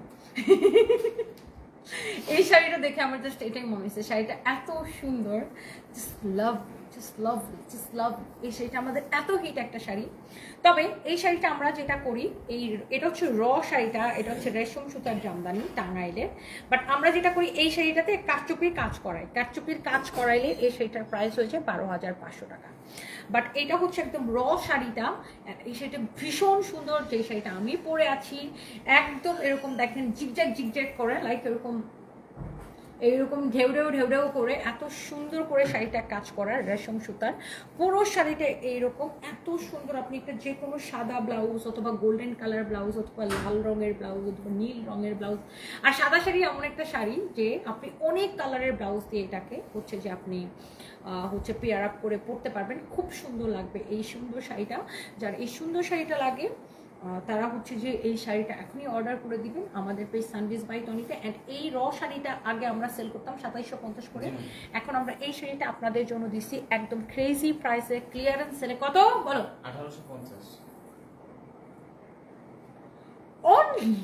এই শাড়িটা দেখে আমার জাস্ট এটাই মনে হয়েছে, শাড়িটা এত সুন্দর, just love, just love, just love. এই শাড়িটা আমাদের এত হিট একটা শাড়ি। তবে এই শাড়িটা আমরা যেটা করি, এটা হচ্ছে র শাড়িটা, এটা হচ্ছে রেশম সুতার জামদানি টাঙ্গাইলের। বাট আমরা যেটা করি এই শাড়িটাতে কারচুপির কাজ করাই, কারচুপির কাজ করাইলে এই শাড়িটার প্রাইস হয়েছে 12,500 টাকা। বাট এটা হচ্ছে একদম র শাড়িটা, এই শাড়িটা ভীষণ সুন্দর। যে শাড়িটা আমি পরে আছি একদম এরকম দেখেন জিগজ্যাগ জিগজ্যাগ করে, লাইক এরকম এইরকম ঢেউঢেউ ঢেউঢেউ করে এত সুন্দর করে শাড়িটা কাজ করার রেশম সুতার। পুরো শাড়িটা এইরকম এত সুন্দর। আপনি একটা যে কোনো সাদা ব্লাউজ অথবা গোল্ডেন কালার ব্লাউজ অথবা লাল রঙের ব্লাউজ অথবা নীল রঙের ব্লাউজ, আর সাদা শাড়ি এমন একটা শাড়ি যে আপনি অনেক কালারের ব্লাউজ দিয়ে এটাকে হচ্ছে যে আপনি হচ্ছে পেয়ার আপ করে পরতে পারবেন, খুব সুন্দর লাগবে এই সুন্দর শাড়িটা। যার এই সুন্দর শাড়িটা লাগে তারা হচ্ছে যে এই শাড়িটা এখনই অর্ডার করে দিবেন আমাদের পেজ সানভিজ বাই টনিতে। অ্যান্ড এই র শাড়িটা আগে আমরা সেল করতাম 2750 করে, এখন আমরা এই শাড়িটা আপনাদের জন্য দিচ্ছি একদম ক্রেজি প্রাইসে, ক্লিয়ারেন্স সেলে। কত বলো? 1850 অনলি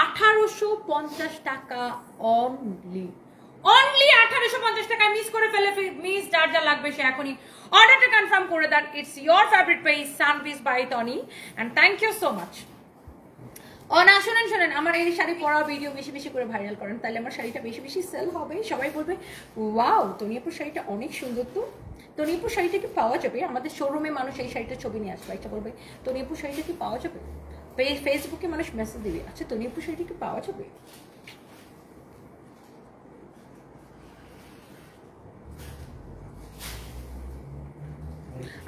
1850 টাকা, অনলি অনলি 1850 টাকা। মিস করে ফেলে মিস, যার যা লাগবে সে এখনই অর্ডারটা কনফার্ম করে দেন। It's your favourite page Sunbiz by Tony, and thank you so much. ও না, শোনেন শোনেন, আমার এই শাড়ি পরা ভিডিও বেশি বেশি করে ভাইরাল করেন, তাহলে আমার শাড়িটা বেশি বেশি সেল হবে। সবাই বলবে ওয়াও তনিয়াপুর শাড়িটা অনেক সুন্দর। তো তনিয়াপুর শাড়িটা কি পাওয়া যাবে? আমাদের শোরুমে মানুষ এই শাড়িটার ছবি নিয়ে আসবে, একটা বলবে তনিয়াপুর শাড়িটা কি পাওয়া যাবে? ফেসবুকে মানুষ মেসেজ দিবে, আচ্ছা তনিয়াপুর শাড়িটা কি পাওয়া যাবে?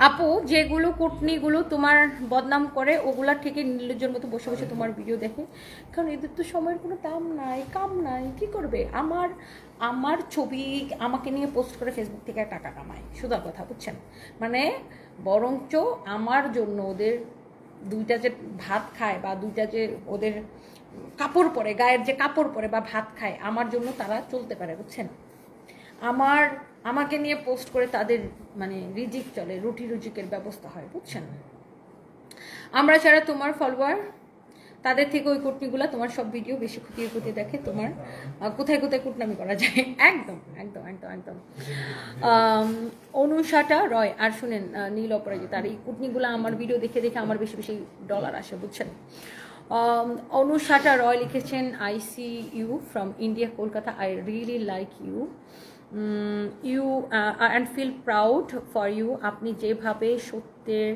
আপু, যেগুলো কুটনিগুলো তোমার বদনাম করে ওগুলা থেকে নির্লজ্জের মতো বসে বসে তোমার ভিডিও দেখে, কারণ এদের তো সময়ের কোনো দাম নাই, কাম নাই, কি করবে? আমার ছবি আমাকে নিয়ে পোস্ট করে ফেসবুক থেকে টাকা কামায়, সোজা কথা, বুঝছেন? মানে বরঞ্চ আমার জন্য ওদের দুইটা যে ভাত খায় বা দুইটা যে ওদের কাপড় পরে, গায়ের যে কাপড় পরে বা ভাত খায়, আমার জন্য তারা চলতে পারে, বুঝছেন? আমাকে নিয়ে পোস্ট করে তাদের মানে রিজিক চলে, রুটি রুজিকের ব্যবস্থা হয়, বুঝছেন? আমরা যারা তোমার ফলোয়ার তাদের থেকে ওই কুটনিগুলা তোমার সব ভিডিও বেশি খুঁটিয়ে খুঁটিয়ে দেখে, তোমার কোথায় কোথায় কুটনামি করা যায়। একদম একদম একদম একদম। অনুষাটা রয়, আর শুনেন নীল অপরাজিত, আর এই কুটনিগুলা আমার ভিডিও দেখে দেখে আমার বেশি বেশি ডলার আসে, বুঝছেন? অনুষাটা রয় লিখেছেন, I see you from India, Kolkata, I really like you you and feel proud for you. আপনি যেভাবে সত্যের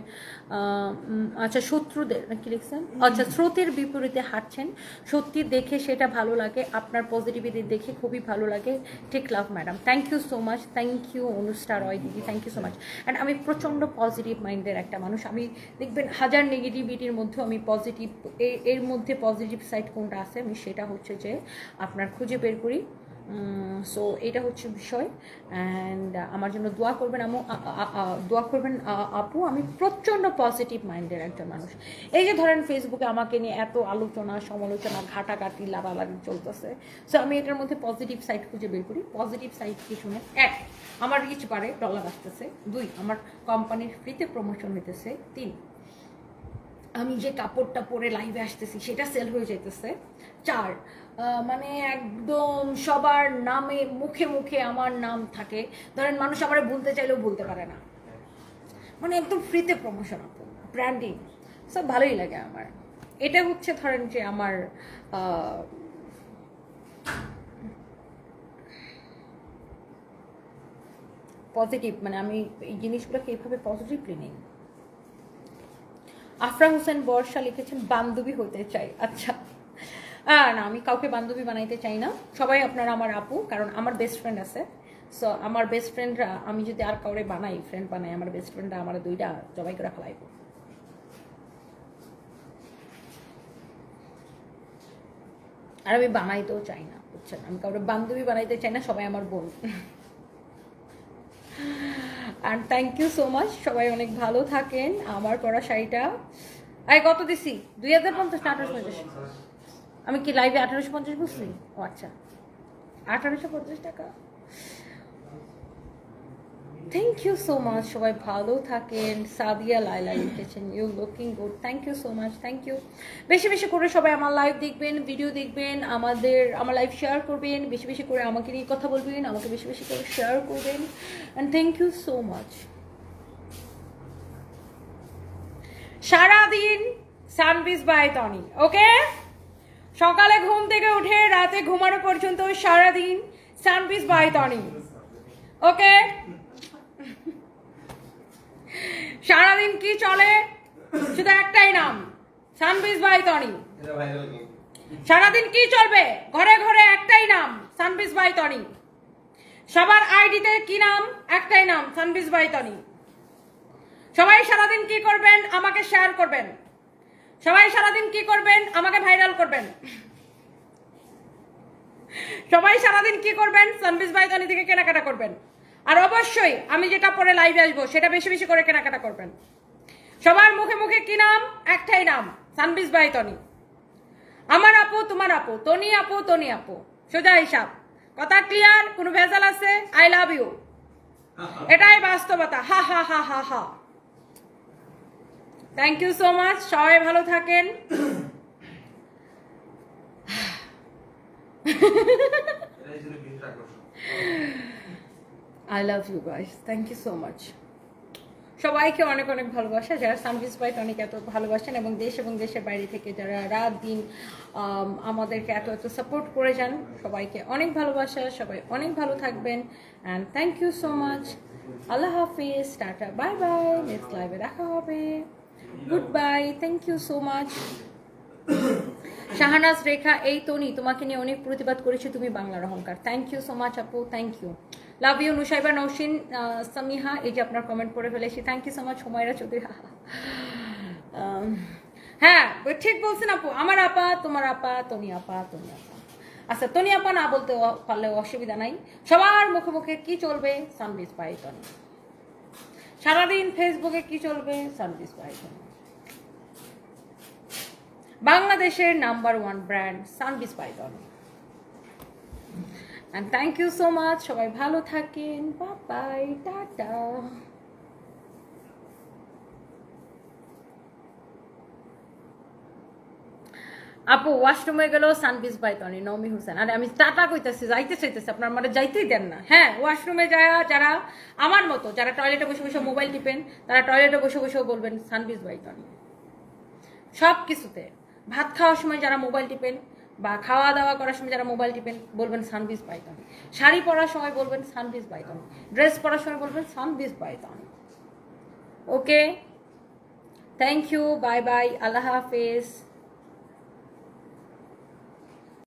আচ্ছা শত্রুদের কি লিখছেন, আচ্ছা স্রোতের বিপরীতে হাঁটছেন, সত্যি দেখে সেটা ভালো লাগে, আপনার পজিটিভিটি দেখে খুবই ভালো লাগে। ঠিক love madam, thank you so much, thank you Anushta Roy দিদি, thank you so much. And আমি প্রচণ্ড পজিটিভ মাইন্ডের একটা মানুষ। আমি দেখবেন হাজার নেগেটিভিটির মধ্যেও আমি পজিটিভ, এর মধ্যে পজিটিভ সাইড কোনটা আছে আমি সেটা হচ্ছে যে আপনার খুঁজে বের করি। সো এটা হচ্ছে বিষয়। অ্যান্ড আমার জন্য দোয়া করবেন, দোয়া করবেন আপু। আমি প্রচণ্ড পজিটিভ মাইন্ডের একজন মানুষ। এই যে ধরেন ফেসবুকে আমাকে নিয়ে এত আলোচনা সমালোচনা ঘাটাঘাটি লাগালাগি চলতেছে, সো আমি এটার মধ্যে পজিটিভ সাইড খুঁজে বের করি। পজিটিভ সাইড কি শুনে, 1 আমার রিচ বাড়ে, ডলার আসতেছে, 2 আমার কোম্পানির ফ্রিতে প্রমোশন হইতেছে, 3 আমি যে কাপড়টা পরে লাইভে আসতেছি সেটা সেল হয়ে যেতেছে 4 মানে একদম সবার নামে মুখে মুখে আমার নাম থাকে, ধরেন মানুষ আমার বলতে চাইলেও বলতে পারে না, মানে একদম ফ্রিতে প্রমোশন আপু, ব্র্যান্ডিং, সব ভালোই লাগে আমার। এটা হচ্ছে ধরেন যে আমার পজিটিভ, মানে আমি এই জিনিসগুলোকে এইভাবে পজিটিভলি নিই। আফরা হোসেন বর্ষা লিখেছেন বান্ধবী হতে চাই। আচ্ছা না, আমি কাউকে বান্ধবী বানাইতে চাই না, সবাই আপনারা আমার আপু, কারণ আমার বেস্ট ফ্রেন্ড আছে। সো আমার বেস্ট ফ্রেন্ডরা, আমি যদি আর কাউরে বানাই, ফ্রেন্ড বানাই, আমার বেস্ট ফ্রেন্ডরা আমার 2টা জবাই করে ফেলাইব। আর আমি বানাইতেও চাই না, বুঝছেন, আমি কাউরে বান্ধবী বানাইতে চাই না, সবাই আমার বোন। আর থ্যাংক ইউ সো মাচ, সবাই অনেক ভালো থাকেন। আমার পরা শাড়িটা কত দিছি? 2050 না 1850? আমি কি লাইভে 1850 বুঝছি? ও আচ্ছা, 1850 টাকা। থ্যাংক ইউ সো মাচ, সবাই ভালো থাকেন। সাদিয়া লাইলা লিখেছেন you looking good, thank you so much, thank you. বেশি বেশি করে সবাই আমার লাইভ দেখবেন, ভিডিও দেখবেন, আমার লাইভ শেয়ার করবেন, বেশি বেশি করে আমাকে নিয়ে কথা বলবেন, আমাকে বেশি বেশি করে শেয়ার করবেন, and thank you so much. সারাদিন সানবিজ বাই টনি, ওকে? সকালে ঘুম থেকে উঠে রাতে ঘুমানো পর্যন্ত সারাদিন সানবিজ বাই টনি, ওকে? সারাদিন কি চলে? শুধু একটাই নাম, সানবিজ বাই টনি। সারাদিন কি চলবে? ঘরে ঘরে একটাই নাম, সানবিজ বাই টনি। সবার আইডিতে কি নাম? একটাই নাম, সানবিজ বাই টনি। সবাই সারাদিন কি করবেন? আমাকে শেয়ার করবেন। সবাই সারাদিন কি করবেন? আমাকে ভাইরাল করবেন। সবাই সারাদিন কি করবেন? সানবিজ বাই টনি থেকে কেনাকাটা করবেন। আর অবশ্যই আমি যেটা পরে লাইভে আসবো সেটা বেশি বেশি করে কেনাকাটা করবেন। সবার মুখে মুখে কি নাম? একটাই নাম, সানবিজ বাই টনি। আমার আপু, তোমার আপু, টনি আপু, টনি আপু, সোজা হিসাব, কথা ক্লিয়ার? কোনো ভেজাল আছে? আই লাভ ইউ, এটাই বাস্তবতা। হা হা হা হা হা। থ্যাংক ইউ সো মাচ, সবাই ভালো থাকেন। I love you guys. Thank you so much. সবাইকে অনেক অনেক ভালোবাসা, যারা সানবিজ বাই টনিকে এত ভালোবাসেন, এবং দেশ এবং দেশের বাইরে থেকে যারা রাত দিন আমাদেরকে এত এত সাপোর্ট করে যান, সবাইকে অনেক ভালোবাসা। সবাই অনেক ভালো থাকবেন, and thank you so much. আল্লাহ হাফিজ, টাটা, বাই বাই, নেক্সট লাইভে দেখা হবে। Good bye, thank you so much. Shahnaz Rekha, এই টনি তোমাকে নিয়ে অনেক প্রতিবাদ করেছি, তুমি বাংলার অহংকার। থ্যাংক ইউ সো মাচ আপু, thank you, love you. Nusaiba Nousin Samiha, এই যে আপনার কমেন্ট পড়ে ফেলেছি, thank you so much. Humaira Chowdhury, হ্যাঁ ঠিক বলছেন আপু, আমার আপা, তোমার আপা, টনি আপা, টনি আপা। আচ্ছা, টনি আপা না বলতে পারলে অসুবিধা নাই। সবার মুখে মুখে কি চলবে? সানবিজ বাই টনি। সারাদিন ফেসবুকে কি চলবে? সানবিজ বাই টনি। বাংলাদেশের number 1 brand Sunbiz by Tony. And thank you so much, সবাই ভালো থাকেন, বাই বাই, টাটা। আপু ওয়াশরুমে গেল সানবিজ বাই টনি, নমি হোসেন। আরে আমি টাটা কইতেছি, যাইতে চাইতেছি, আপনার মানে যাইতেই দেন না। হ্যাঁ, ওয়াশরুমে যারা আমার মতো, যারা টয়লেটে বসে বসে মোবাইল টিপেন, তারা টয়লেটে বসে বসেও বলবেন সানবিজ বাই টনি। সব কিছুতে, ভাত খাওয়ার সময় যারা মোবাইল টিপেন, বা খাওয়া দাওয়া করার সময় যারা মোবাইল টিপেন, বলবেন সানবিজ বাই টনি। শাড়ি পরার সময় বলবেন সানবিজ বাই টনি। ড্রেস পরার সময় বলবেন Sunbiz by Tony. Okay, thank you, bye bye, আল্লাহ হাফেজ।